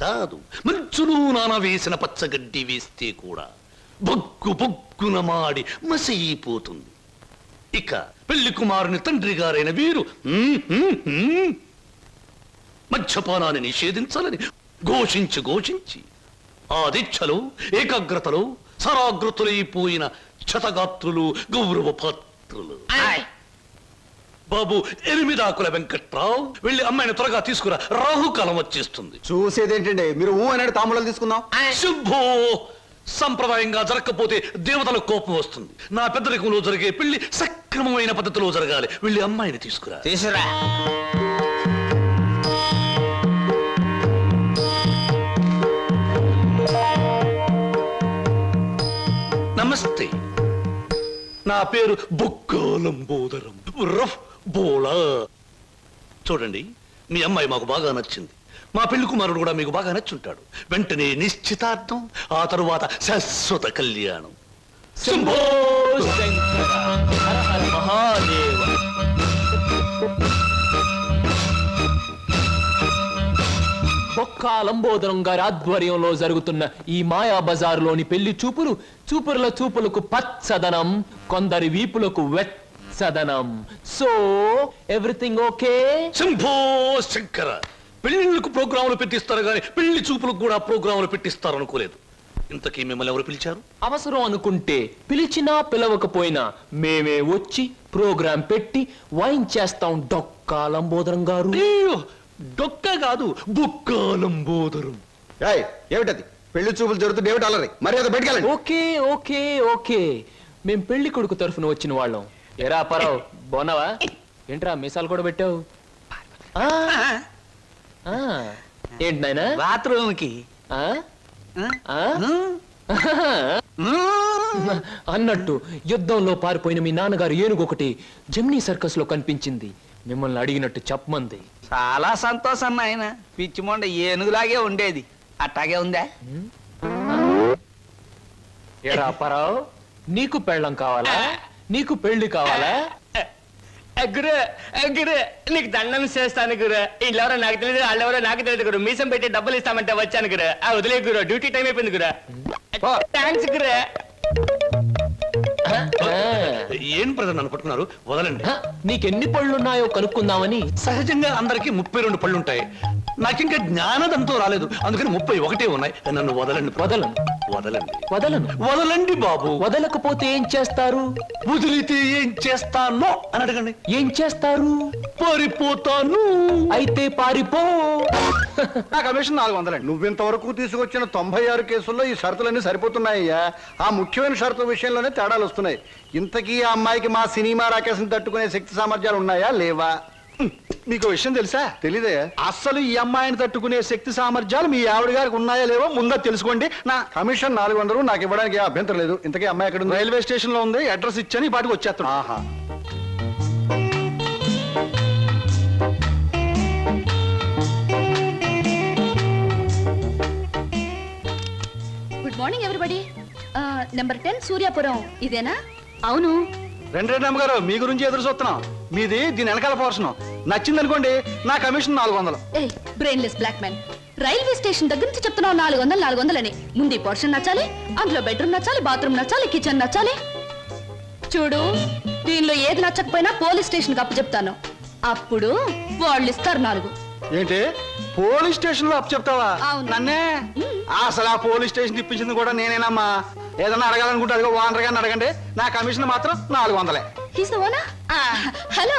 కాదు, మంచులు నానవేసిన పచ్చగడ్డి వేస్తే కూడా బొగ్గు బొగ్గున మాడి మసైపోతుంది. ఇక పెళ్లి కుమారుని తండ్రి గారైన వీరు మద్యపానాన్ని నిషేధించాలని ఘోషించి ఆ దీక్షలో ఏకాగ్రతలో సరాగ్రతులైపోయిన క్షతగాత్రులు, గౌరవ పాత్రులు. బాబు ఎనిమిదాకుల వెంకట్రావు, వెళ్ళి అమ్మాయిని త్వరగా తీసుకురా, రాహుకాలం వచ్చేస్తుంది.
చూసేదేంటండి, మీరు అనేది తాంబూలాలు తీసుకుందాం.
శుభో. సంప్రదాయంగా జరగకపోతే దేవతల కోపం వస్తుంది. నా పెద్దరికంలో జరిగే పెళ్లి సక్రమమైన పద్ధతిలో జరగాలి. వెళ్ళి అమ్మాయిని తీసుకురా.
తీసురా.
నమస్తే, నా పేరు బొక్కాలంబోదరం రఫ్ బోలా. చూడండి, మీ అమ్మాయి మాకు బాగా నచ్చింది. మా పెళ్లి కుమారుడు కూడా మీకు బాగా నచ్చుంటాడు. వెంటనే నిశ్చితార్థం, ఆ తరువాత శాశ్వత కళ్యాణం.
శంభో శంకర హర హర మహాదేవ. బొక్కాలంబోదరం గారి ఆధ్వర్యంలో జరుగుతున్న ఈ మాయా బజారులోని పెళ్లి చూపుల చూపులకు పచ్చదనం, కొందరి వీపులకు వెచ్చదనం. So everything okay?
Shambho Shankara. పెళ్లిళ్ళకు ప్రోగ్రాములు పెట్టిస్తారు కానీ పెళ్లి చూపులకు కూడా ప్రోగ్రాములు పెట్టిస్తారు అనుకోలేదు. ఇంతకీ మిమ్మల్ని ఎవరు పిలిచారు?
అవసరం అనుకుంటే, పిలిచినా పిలవకపోయినా మేమే వచ్చి ప్రోగ్రాం పెట్టి వాయించేస్తాం డొక్కాలంబోదరం గారు.
డొక్క కాదు, బొక్కాలంబోదరం.
ఏమిటది? పెళ్లి చూపులు జరుగుతుంది, ఏమిటి అలరి? మర్యాద బయటకెళ్ళండి.
ఓకే ఓకే ఓకే, మేం పెళ్లి కొడుకు తరఫున వచ్చిన వాళ్ళం. ఎరా పరావు బాగున్నావా? ఏంట్రా మీసాలు కూడా పెట్టావు? ఏంటి నాయనా?
బాత్రూమ్ కి
అన్నట్టు యుద్ధంలో పారిపోయిన మీ నాన్నగారు ఏనుగొకటి జమ్నీ సర్కస్ లో కనిపించింది. మిమ్మల్ని అడిగినట్టు చెప్పమంది.
చాలా సంతోషం నాయన. పిచ్చి మొండ ఏనుగులాగే ఉండేది, అట్టాగే ఉందా?
ఎరా పరావు, నీకు పెళ్ళం కావాలా? నీకు పెళ్లి కావాలా?
గురు గురు నీకు దండం చేస్తాను గురు. వీళ్ళెవరో నాకు తెలియదు, వాళ్ళెవరో నాకు తెలియదు గురు. మీసం పెట్టి డబ్బులు ఇస్తామంటే వచ్చాను గురు. వదిలే గురు, డ్యూటీ టైం అయిపోయింది గురు. థ్యాంక్స్ గురు.
ఏం ప్రజలు నన్ను పట్టుకున్నారు? వదలండి.
నీకెన్ని పళ్ళున్నాయో కనుక్కుందామని.
సహజంగా అందరికి 32 పళ్ళుంటాయి. నాకింకా జ్ఞానదంతో రాలేదు, అందుకని 31 ఉన్నాయి. నన్ను వదలండి.
వదలను
వదలండి.
వదలను.
వదలండి బాబు.
వదలకపోతే ఏం చేస్తారు?
వదిలితే ఏం చేస్తానో అని అడగండి.
ఏం చేస్తారు?
పారిపోతాను.
అయితే పారిపో.
నా కమిషన్ 400. నువ్వింతవరకు తీసుకొచ్చిన 96 కేసుల్లో ఈ షరతులన్నీ సరిపోతున్నాయ్యా. ఆ ముఖ్యమైన షరతుల విషయంలోనే తేడాలు వస్తున్నాయి. ఇంతకీ ఆ అమ్మాయికి మా సినిమా రాకేశం తట్టుకునే శక్తి సామర్థ్యాలు ఉన్నాయా లేవా?
మీకు విషయం తెలుసా?
తెలీదే.
అస్సలు ఈ అమ్మాయిని తట్టుకునే శక్తి సామర్థ్యాలు మీ ఆవిడ గారికి ఉన్నాయా లేవో ముందా తెలుసుకోండి.
నా కమిషన్ 400 నాకు ఇవ్వడానికి అభ్యంతరం లేదు. ఇంతకీ అమ్మాయి ఎక్కడ ఉంది?
రైల్వే స్టేషన్ లో ఉంది. అడ్రస్ ఇచ్చాను, ఈ పాటికి వచ్చేస్తాను.
ఆహా.
Good morning everybody. Number 10 Suryapuram ఇదేనా?
అవును.
రెండమ్మ గారు, మీ గురించి ఎదురు చూస్తున్నాం. మీది దీని వెనకాల పోర్షన్ నచ్చింది అనుకోండి, నా కమిషన్ 400.
ఏ brainless black man, railway station దగ్గర నుంచి చెప్తున్నావు 400 అని. ముందు ఈ పోర్షన్ నచ్చాలి, అందులో బెడ్రూమ్ నచ్చాలి, బాత్రూమ్ నచ్చాలి, కిచెన్ నచ్చాలి. చూడు, దీనిలో ఏది నచ్చకపోయినా పోలీస్ స్టేషన్ కి అప్పు చెప్తాను. అప్పుడు వాళ్ళు ఇస్తారు 4.
ఏంటి పోలీస్ స్టేషన్ లో అప్పు చెప్తావా?
అవును.
నన్నే? అసలు ఆ పోలీస్ స్టేషన్ ఇప్పించింది కూడా నేనేనమ్మా. ఏదన్నా అడగాలనుకుంటే అదిగో ఓనర్ గారిని అడగండి. నా కమిషన్ మాత్రం 400.
హలో,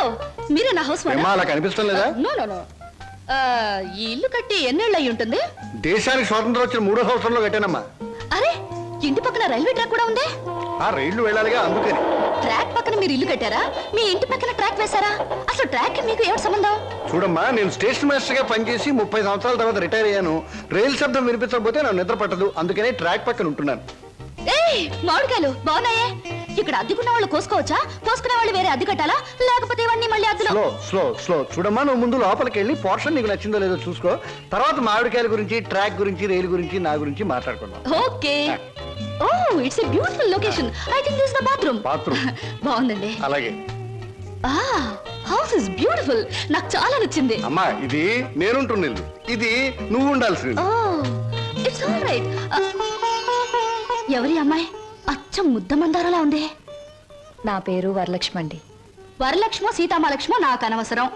మీరే నా హౌస్
ఏమ్మా, అలా కనిపిస్తం లేదా?
No no no. ఈ ఇల్లు కట్టి ఎన్నేళ్ళు అయి ఉంటుంది?
దేశానికి స్వాతంత్రం వచ్చిన 3వ సంవత్సరంలో కట్టానమ్మా.
అరే, ఇంటి పక్కన రైల్వే ట్రాక్ కూడా ఉంది.
ఆ రైళ్లు వెళ్ళాలిగా, అందుకని.
ట్రాక్ పక్కన మీరు ఇల్లు కట్టారా? మీ ఇంటి పక్కన ట్రాక్ వేశారా? అసలు ట్రాక్ కి మీకు ఏమిటి సంబంధం?
చూడమ్మా, నేను స్టేషన్ మాస్టర్ గా పనిచేసి 30 సంవత్సరాల తర్వాత రిటైర్ అయ్యాను. రైలు శబ్దం వినిపించకపోతే నాకు నిద్ర పట్టదు, అందుకనే ట్రాక్ పక్కన ఉంటున్నాను.
ఏయ్, మామిడికాయలు బాగున్నాయే. ఇక్కడ అద్దెకున్న వాళ్ళు కోసుకోవచ్చా? కోసుకునే వాళ్ళు వేరే అద్దె కట్టాలా? లేకపోతే ఇవన్నీ మళ్ళీ అద్దెలో?
Slow slow slow. చూడమ్మా, నువ్వు ముందు లోపలికి వెళ్ళి పోర్షన్ నీకు నచ్చిందో లేదో చూసుకో. తర్వాత మామిడికాయల గురించి, ట్రాక్ గురించి, రైలు గురించి, నా గురించి మాట్లాడుకుందాం.
Okay. Oh, it's a beautiful location. I think this the bathroom. బాగుందండి.
అలాగే.
House is beautiful. నాకు చాలా నచ్చింది.
అమ్మా, ఇది నేనుంటున్న ఇల్లు, ఇది నువ్వు ఉండాల్సింది.
ఓ, ఇట్స్ ఆల్ రైట్. ఎవరి అమ్మాయి? అచ్చం ముద్ద మందారలా ఉంది.
నా పేరు వరలక్ష్మి అండి.
వరలక్ష్మో సీతామలక్ష్మో నాకు అనవసరం.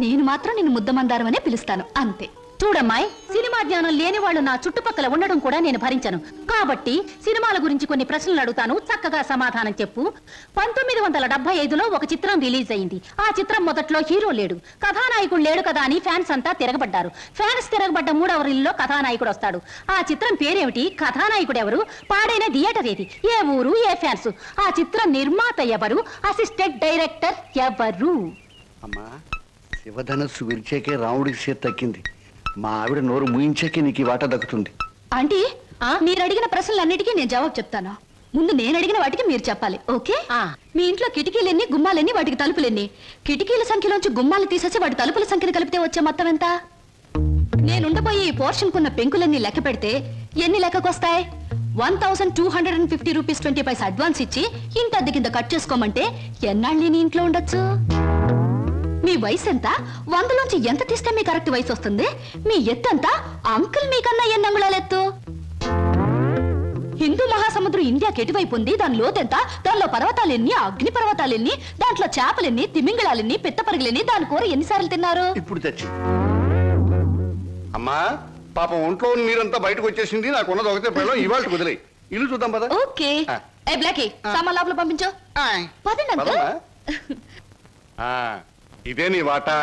నేను మాత్రం నిన్ను ముద్ద మందారం అనే పిలుస్తాను, అంతే.
చూడమ్మాయి, సినిమా జ్ఞానం లేని వాళ్ళు నా చుట్టుపక్కల ఉండడం కూడా నేను భరించను. కాబట్టి సినిమాల గురించి కొన్ని ప్రశ్నలు అడుగుతాను, చక్కగా సమాధానం చెప్పు. 1975లో ఒక చిత్రం రిలీజ్ అయింది. ఆ చిత్రం మొదట్లో హీరో లేడు, కథానాయకుడు లేడు కదా అని ఫ్యాన్స్ అంతా తిరగబడ్డారు. ఫ్యాన్స్ తిరగబడ్డ 3వ రీల్లో కథానాయకుడు వస్తాడు. ఆ చిత్రం పేరేమిటి? కథానాయకుడు ఎవరు? పాడైన థియేటర్ ఏది? ఏ ఊరు? ఏ ఫ్యాన్స్? ఆ చిత్రం నిర్మాత ఎవరు? అసిస్టెంట్ డైరెక్టర్ ఎవరు?
అమ్మా, శివధనస్సు విరిచాకే రాముడికి చేతి తక్కింది. మా ఆవిడ నోరు ముయించాకే నీకు ఈ వాటా దక్కుతుంది.
ఆంటీ, మీరు అడిగిన ప్రశ్నలన్నిటికీ నేను జవాబు చెప్తాను. ముందు నేను అడిగిన వాటికి మీరు చెప్పాలి, ఓకే? మీ ఇంట్లో కిటికీలెన్ని, గుమ్మాలెన్ని, వాటికి తలుపులెన్ని? కిటికీల సంఖ్యలోంచి గుమ్మాలు తీసేసి వాటి తలుపుల సంఖ్యను కలిపితే వచ్చే మొత్తం ఎంత? నేనుండబోయే ఈ పోర్షన్ కున్న పెంకులన్నీ లెక్క పెడితే ఎన్ని లెక్కకొస్తాయి? 1250 రూపీస్ 20 పైసా అడ్వాన్స్ ఇచ్చి ఇంటి అద్దె కింద కట్ చేసుకోమంటే ఎన్నాళ్ళు నీ ఇంట్లో ఉండొచ్చు? మీ వయసు ఎంత? 100లోంచి ఎంత తీస్తే మీ కరెక్ట్ వయసు వస్తుంది? మీ ఎత్తు ఎంత? అంకుల్ మీకన్నా ఎన్ని అంగుళాలు ఎత్తు? హిందూ మహాసముద్రం ఇండియాకి ఎటువైపు ఉంది? దాని లోతెంత? దానిలో పర్వతాలెన్ని, అగ్ని పర్వతాలెన్ని, దాంట్లో చేపలెన్ని, తిమింగళాలెన్ని, పిత్తపరిగలెన్ని, దాని కూర ఎన్నిసార్లు తిన్నారు?
ఇప్పుడు తెచ్చి. అమ్మా, పాపం ఒంట్లో నీరంతా బయటకు వచ్చేసింది. నాకున్నది ఒకటే పిల్లలు, ఇవాళ కుదిరే. ఇల్లు చూద్దాం పద.
ఓకే. ఏ బ్లాకీ, సామాన్ లోపల పంపించు. పదండి అంకుల్.
ఇదే నీ వాటా.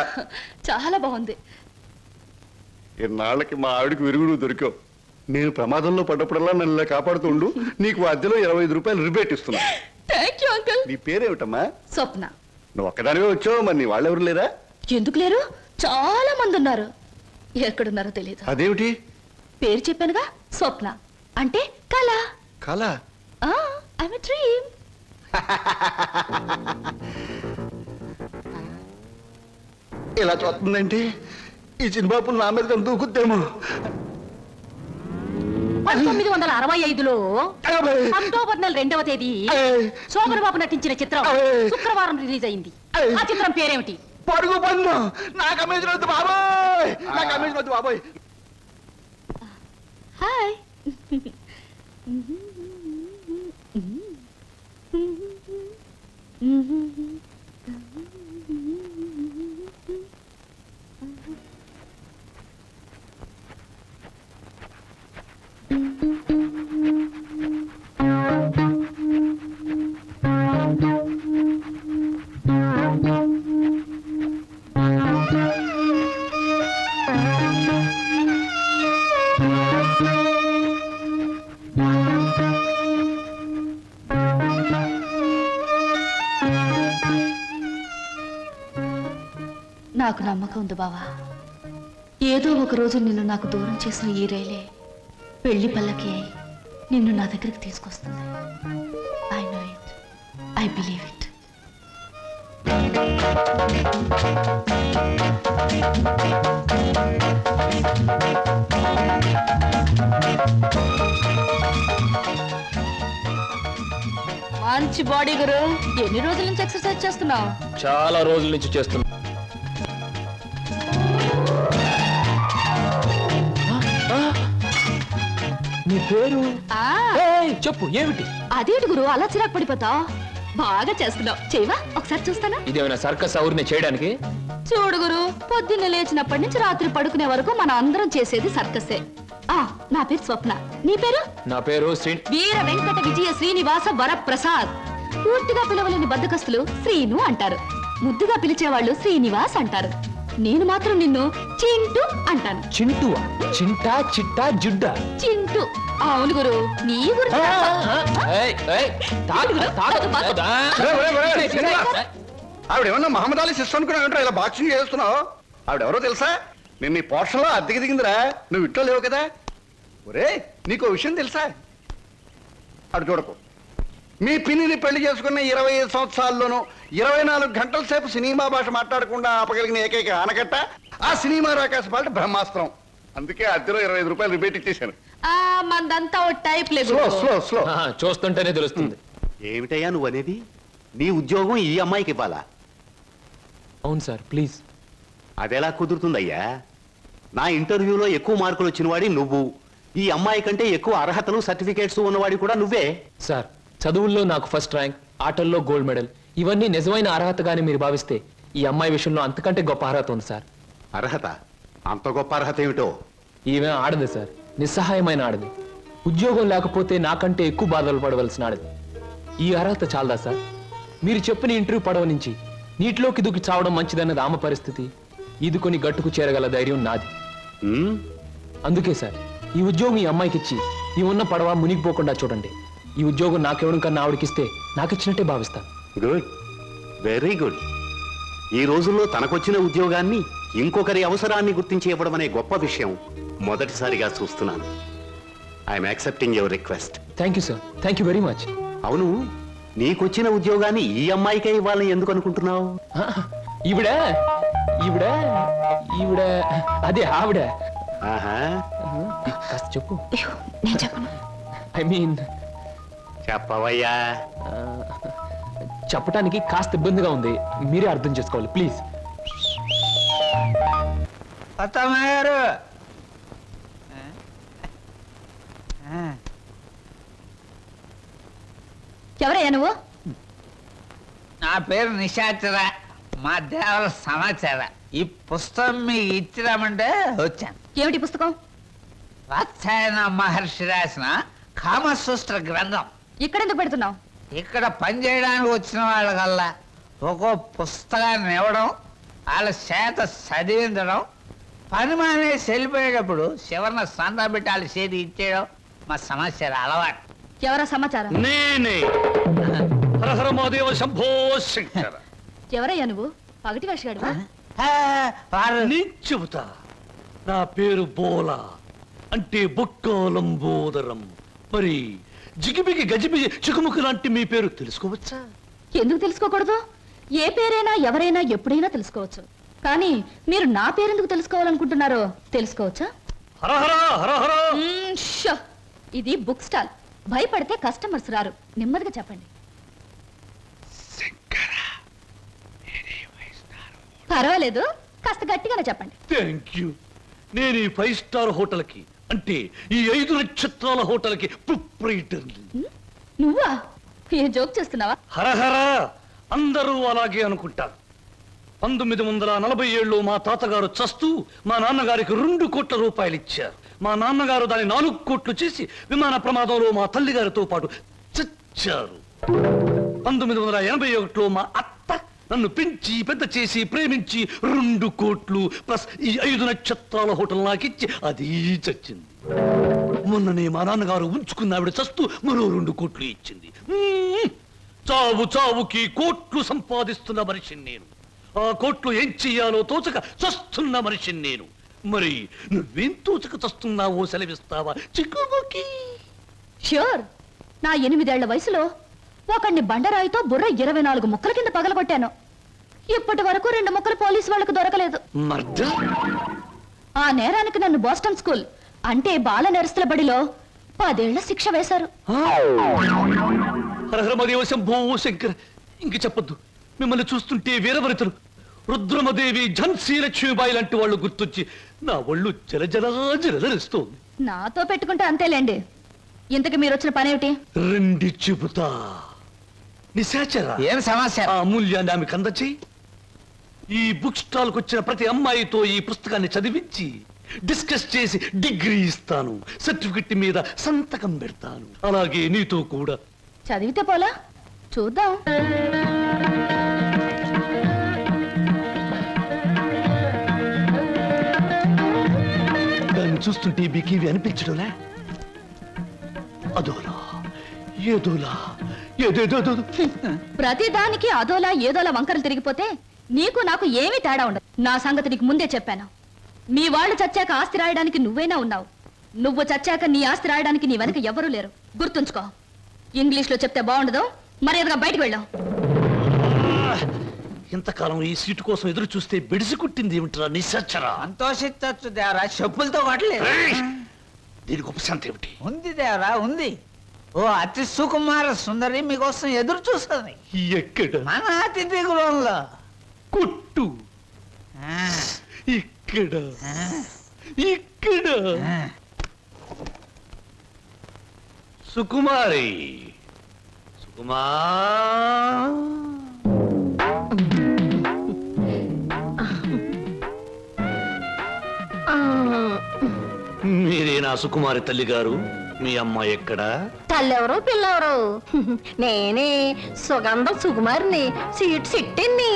చాలా బాగుంది.
ఇన్నాళ్ళకి మా ఆవిడకి విరుగుడు దొరికావు. నేను ప్రమాదంలో పడ్డప్పుడల్లా నన్ను ఇలా కాపాడుతుండు. నీకు అద్దెలో 25 రూపాయలు రిబేట్ ఇస్తున్నా.
Thank you uncle.
నీ పేరేమిటమ్మా?
స్వప్న.
నువ్వు ఒక్కదానివే వచ్చావు, మరి నీ వాళ్ళెవరు లేరా?
ఎందుకు లేరు? చాలా మంది ఉన్నారు. ఎక్కడున్నారో తెలియదు.
అదేమిటి?
పేరు చెప్పానుగా, స్వప్న అంటే కళ.
కళ?
I'm a dream.
ఇలా చూస్తుందంటే ఈ చిన్నబాబు నా మీద దూకుద్దేమో.
1965లో అక్టోబర్ నెల 2వ తేదీ శోభన్ బాబు నటించిన చిత్రం శుక్రవారం రిలీజ్ అయింది. ఆ చిత్రం పేరేమిటి?
పరుగు బంధం. నాకు అమేజన్ వద్దు బాబోయ్, నాకు అమేజన్ వద్దు బాబోయ్.
హాయ్. నాకు నమ్మకం ఉంది బావా. ఏదో ఒక రోజు నిన్ను నాకు దూరం చేసిన ఈ రైలే పెళ్లి పల్లకి అయి నిన్ను నా దగ్గరికి తీసుకొస్తుంది. I know it, I believe it. మంచి బాడీ గురు. ఎన్ని రోజుల నుంచి ఎక్సర్సైజ్ చేస్తున్నావు?
చాలా రోజుల నుంచి చేస్తున్నా. నీ పేరు? చెప్పు, ఏమిటి?
అదేంటి గురు అలా చిరాకు పడిపోతావు? బాగా చేస్తున్నావు. చేయవా ఒకసారి చూస్తానా?
ఇదేమైనా సర్కస్ ఊరిని చేయడానికి?
చూడు గురు, పొద్దున్న లేచినప్పటి నుంచి రాత్రి పడుకునే వరకు మనం అందరం చేసేది సర్కసే. నా పేరు స్వప్న. నీ పేరు?
నా పేరు
వీర వెంకట విజయ శ్రీనివాస వరప్రసాద్. పూర్తిగా పిలవలేని బద్దకస్తులు శ్రీను అంటారు. ముద్దుగా పిలిచేవాళ్ళు శ్రీనివాస్ అంటారు. నేను మాత్రం నిన్ను చింటూ అంటాను.
చింటూ? చింటా, చిట్టా, జుడ్డా?
చింటూ. అవును గురు, నీ గురించి
ఆవిడేమన్నా మహమ్మద్ అలీ సిస్టర్ అనుకున్నావు? ఇలా బాక్సింగ్ చేస్తున్నావు. ఆవిడెవరో తెలుసా? నేను నీ పోర్షన్లో అద్దెకి దిగిందిరా. నువ్వు ఇంట్లో లేవు కదా. ఒరే, నీకు విషయం తెలుసా? అటు చూడకు. మీ పిన్నిని పెళ్లి చేసుకున్న 25 సంవత్సరాల్లోనూ 24 గంటల సేపు సినిమా భాష మాట్లాడకుండా ఆపగలిగిన ఏకైక ఆనకట్ట ఆ సినిమా రాకాశ పాట బ్రహ్మాస్త్రం. అందుకే అద్దెలో 25 రూపాయలు రిబేట్ ఇచ్చేశాను.
మందంతా టైప్ లేదు.
చూస్తుంటేనే తెలుస్తుంది.
ఏమిటయ్యా నువ్వు అనేది? నీ ఉద్యోగం ఈ అమ్మాయికి ఇవ్వాలా?
అవును సార్, ప్లీజ్.
అదెలా కుదురుతుందయ్యా? నా ఇంటర్వ్యూలో ఎక్కువ మార్కులు వచ్చిన వాడి నువ్వు. ఈ అమ్మాయి కంటే ఎక్కువ అర్హతలు సర్టిఫికేట్స్ ఉన్నవాడి కూడా నువ్వే.
సార్, చదువుల్లో నాకు ఫస్ట్ ర్యాంక్, ఆటల్లో గోల్డ్ మెడల్, ఇవన్నీ నిజమైన అర్హతగానే మీరు భావిస్తే ఈ అమ్మాయి విషయంలో అంతకంటే గొప్ప అర్హత ఉంది సార్.
అర్హత? అంత గొప్ప అర్హత ఏమిటో?
ఈమె ఆడదు సార్, నిస్సహాయమైన ఆడది. ఉద్యోగం లేకపోతే నాకంటే ఎక్కువ బాధలు పడవలసిన ఆడది. ఈ అర్హత చాలదా సార్? మీరు చెప్పిన ఇంటర్వ్యూ పడవ నుంచి నీటిలోకి దూకి చావడం మంచిదన్నది ఆమె పరిస్థితి. ఈదుకొని గట్టుకు చేరగల ధైర్యం నాది. అందుకే సార్, ఈ ఉద్యోగం ఈ అమ్మాయికి ఇచ్చి ఈ ఉన్న పడవ మునిగిపోకుండా చూడండి. ఈ ఉద్యోగం నాకెవడం కన్నా ఆవిడకిస్తే నాకిచ్చినట్టే భావిస్తాను.
Good, very good. ఈ రోజుల్లో తనకొచ్చిన ఉద్యోగాన్ని ఇంకొకరి అవసరాన్ని గుర్తించి ఇవ్వడం అనే గొప్ప విషయం మొదటిసారిగా చూస్తున్నాను. I'm accepting your request.
Thank you sir, thank you very much.
అవును, నీకొచ్చిన ఉద్యోగాన్ని ఈ అమ్మాయికే ఇవ్వాలని ఎందుకు అనుకుంటున్నావు?
ఈవిడ ఈవిడ ఈవిడ అదే ఆవిడ. కాస్త చెప్పు.
నేను చెప్పను.
ఐ మీన్
చెప్పవయ్యా.
చెప్పడానికి కాస్త ఇబ్బందిగా ఉంది, మీరే అర్థం చేసుకోవాలి ప్లీజ్.
అత్తమ్మారు,
ఎవరయ్యా నువ్వు?
నా పేరు నిశాచర, మా దేవర సమాచార. ఈ పుస్తకం మీకు ఇచ్చిరామంటే వచ్చాను.
ఏమిటి పుస్తకం?
వాత్సాయన మహర్షి రాసిన కామసూత్ర గ్రంథం.
ఇక్కడెందుకు పెడుతున్నావు?
ఇక్కడ పనిచేయడానికి వచ్చిన వాళ్ళకల్లా ఒక్కో పుస్తకాన్ని ఇవ్వడం, వాళ్ళ చేత చదివించడం, పని మానేసి వెళ్ళిపోయేటప్పుడు చివరిన సంతా పెట్టి వాళ్ళ చేతి ఇచ్చేయడం మా సమాచారం అలవాటు.
ఎవరా సమాచారం?
నేనే.
హర మహాదేవ శంభో శంకర.
ఎవరయ్యా నువ్వు? పగటి వేషగాడువా?
నేను చెబుతా. నా పేరు బోలా, అంటే బొక్కాలంబోదరం. మరి జిగిబిగి గజిబిగి చికుముకు లాంటి మీ పేరు తెలుసుకోవచ్చా?
ఎందుకు తెలుసుకోకూడదు? ఏ పేరైనా ఎవరైనా ఎప్పుడైనా తెలుసుకోవచ్చు. కానీ మీరు నా పేరెందుకు తెలుసుకోవాలనుకుంటున్నారో తెలుసుకోవచ్చా? ఇది బుక్ స్టాల్. భయపడితే కస్టమర్స్ రారు. నెమ్మదిగా చెప్పండి. పర్వాలేదు, కాస్త గట్టిగానే చెప్పండి.
Thank you. నేను ఈ 5 స్టార్ హోటల్ కి, అంటే ఈ 5 నక్షత్రాల హోటల్ కి ప్రొప్రైటర్.
నువ్వా? ఏ జోక్ చేస్తున్నావా?
హరహర, అందరూ అలాగే అనుకుంటారు. 1947లో మా తాతగారు చస్తూ మా నాన్నగారికి 2 కోట్ల రూపాయలు ఇచ్చారు. మా నాన్నగారు దాన్ని 4 కోట్లు చేసి విమాన ప్రమాదంలో మా తల్లిగారితో పాటు చచ్చారు. 1981లో మా అత్త నన్ను పెంచి పెద్ద చేసి ప్రేమించి 2 కోట్లు ప్లస్ ఈ 5 నక్షత్రాల హోటల్ నాకిచ్చి అది చచ్చింది. మొన్ననే మా నాన్నగారు ఉంచుకున్న ఆవిడ చస్తూ మరో 2 కోట్లు ఇచ్చింది. చావు చావుకి కోట్లు సంపాదిస్తున్న మనిషిని నేను. ఆ కోట్లు ఏం చెయ్యాలో తోచక చస్తున్న మనిషిని నేను. మరి నువ్వేం తోచక చస్తున్నావో సెలవిస్తావా చిక్కుముకి?
ష్యూర్. నా 8 ఏళ్ల వయసులో ఒకడిని బండరాయితో బుర్ర 24 ముక్కల కింద పగలగొట్టాను. ఇప్పటి వరకు 2 ముక్కలు పోలీసు వాళ్ళకు దొరకలేదు. ఆ నేరానికి నన్ను బోస్టన్ స్కూల్, అంటే బాల నేరస్తుల బడిలో 10 ఏళ్ల శిక్ష వేశారు.
శంభో శంకర్, ఇంక చెప్పొద్దు. మిమ్మల్ని చూస్తుంటే వీరవరితలు రుద్రమదేవి, ఝన్సీ లక్ష్మీబాయి లాంటి వాళ్ళు గుర్తొచ్చి నా ఒళ్ళు జలజలస్తోంది.
నాతో పెట్టుకుంటే అంతేలేండి. ఇంతకు మీరు వచ్చిన పనేమిటి?
రండి చెబుతా. నిశాచర
ఏం సమస్య?
ఆ అమూల్యాన్ని ఆమెకు అందచేయి. ఈ బుక్ స్టాల్ కు వచ్చిన ప్రతి అమ్మాయితో ఈ పుస్తకాన్ని చదివించి డిస్కస్ చేసి డిగ్రీ ఇస్తాను. సర్టిఫికెట్ మీద సంతకం పెడతాను. అలాగే నీతో కూడా.
చదివితే పోలా? చూద్దాం.
దాన్ని చూస్తుంటే బీకీవి అనిపించడంలే? అదోలా ఏదోలా ఏదేదో.
ప్రతి దానికి అదోలా ఏదోలా వంకరలు తిరిగిపోతే నీకు నాకు ఏమీ తేడా ఉండదు. నా సంగతి నీకు ముందే చెప్పాను. మీ వాళ్ళు చచ్చాక ఆస్తి రాయడానికి నువ్వైనా ఉన్నావు. నువ్వు చచ్చాక నీ ఆస్తి రాయడానికి నీ వెనక ఎవరూ లేరు. గుర్తుంచుకో. ఇంగ్లీష్ లో చెప్తే బాగుండదు. మర్యాదగా బయటకు వెళ్ళాం.
ఇంతకాలం ఈ సీటు కోసం ఎదురు చూస్తే బెడిసి కుట్టింది ఏమిట్రా నిశాచరా?
సంతోషించచ్చు దేవరా, చెప్పులతో కొట్టలేదు.
దీనికి ఉపశాంతి ఏమిటి?
ఉంది దేవరా, ఉంది. ఓ అతి సుకుమార సుందరి మీకోసం ఎదురు చూస్తుంది.
ఎక్కడ?
మన అతిథి గృహంలో.
కొట్టు. ఇక్కడ ఇక్కడ. సుకుమారి, సుకుమా. మీరేనా సుకుమారి తల్లి గారు? మీ అమ్మాయి ఎక్కడా?
తల్లెవరు పిల్లెవరు? నేనే సుగంధం సుకుమారిని, సీట్ సిట్టిని.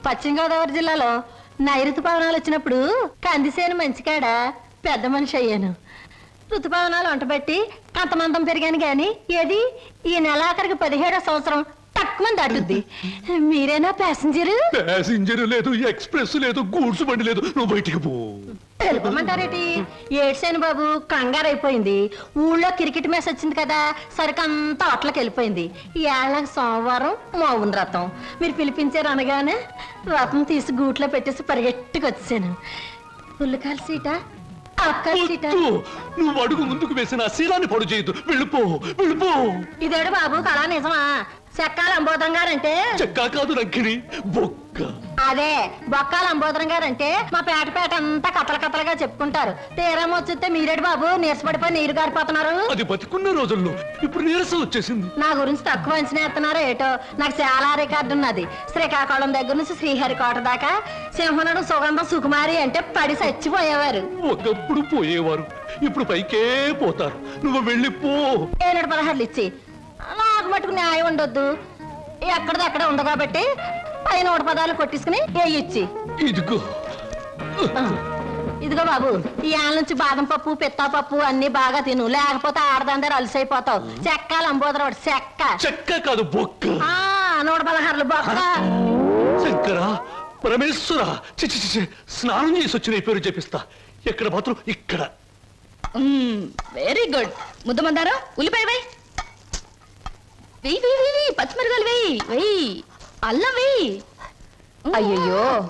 పశ్చిమ గోదావరి జిల్లాలో నైరుతు పవనాలు వచ్చినప్పుడు కందిసేను మంచికాడ పెద్ద మనిషి అయ్యాను. ఋతుపవనాలు వంటబెట్టి అంతమందం పెరిగాను గాని ఏది ఈ నెలాఖరికి 17వ సంవత్సరం తక్కువ దాటుద్ది. మీరేనా ప్యాసింజరు?
ప్యాసింజర్ లేదు, ఎక్స్ప్రెస్ లేదు, గూడ్స్ బండి లేదు. నువ్వు బయటికి పో.
తెలుపమంటారేటి? ఏడ్సేను బాబు, కంగారు అయిపోయింది. ఊళ్ళో క్రికెట్ మ్యాచ్ వచ్చింది కదా, సరికంతా అట్లకి వెళ్ళిపోయింది. ఈ ఏళ్ళకి సోమవారం మౌన రథం. మీరు పిలిపించారు అనగానే రథం తీసి గూట్లో పెట్టేసి పరిగెట్టుకు వచ్చాను. పుల్లకాల సీటా, అక్క సీటా?
నువ్వు అడుగు ముందుకు వేసిన శీలాన్ని పడు చేయదు. వెళ్ళిపో, వెళ్ళిపో.
ఇదేడు బాబు కళా నిజమా? చెక్కాల అంబోధం గారంటే
చెక్కా కాదు రంకిని, బొక్క.
అదే బొక్కాల అంబోధం గారంటే మా పేట అంతా కథల కథలుగా చెప్పుకుంటారు. తీరం వచ్చేస్తే మీరేడు బాబు నీరసపడిపోయి నీరు గారిపోతున్నారు.
అది బతికున్న రోజుల్లో, ఇప్పుడు నీరసం వచ్చేసింది.
నా గురించి తక్కువ అంచనా ఎత్తున్నారో ఏటో. నాకు చాలా రికార్డు ఉన్నది. శ్రీకాకుళం దగ్గర నుంచి శ్రీహరికోట దాకా సింహనుడు సుగంధం సుకుమారి అంటే పడి చచ్చిపోయేవారు.
ఒకప్పుడు పోయేవారు, ఇప్పుడు పైకే పోతారు. నువ్వు వెళ్ళిపో.
716 ఇచ్చి నాకు మటుకు న్యాయం ఉండొద్దు. ఎక్కడిది అక్కడ ఉంది కాబట్టి పైన 100 పదాలు కొట్టించుకుని ఏ ఇచ్చి.
ఇదిగో
ఇది ఇదిగో బాబు ఈ ఆల నుంచి బాదం పప్పు పిత్తా పప్పు అన్ని బాగా తిను, లేకపోతే ఆడదందరూ అలసైపోతావు. చెక్క లంబోదరవాడు చెక్క
చెక్క కాదు బొక్క.
116 బొక్క.
శంకరా పరమేశ్వర చి స్నానం చేసి వచ్చిన ఈ పేరు చెప్పిస్తా. ఎక్కడ మాత్రం ఇక్కడ.
Very good. ముద్దమందారం ఉల్లిపాయ వెయ్యి, వెయ్యి వెయ్యి, పచ్చిమిరకాయలు వెయ్యి, వెయ్యి, అల్లం వెయ్యి. అయ్యయ్యో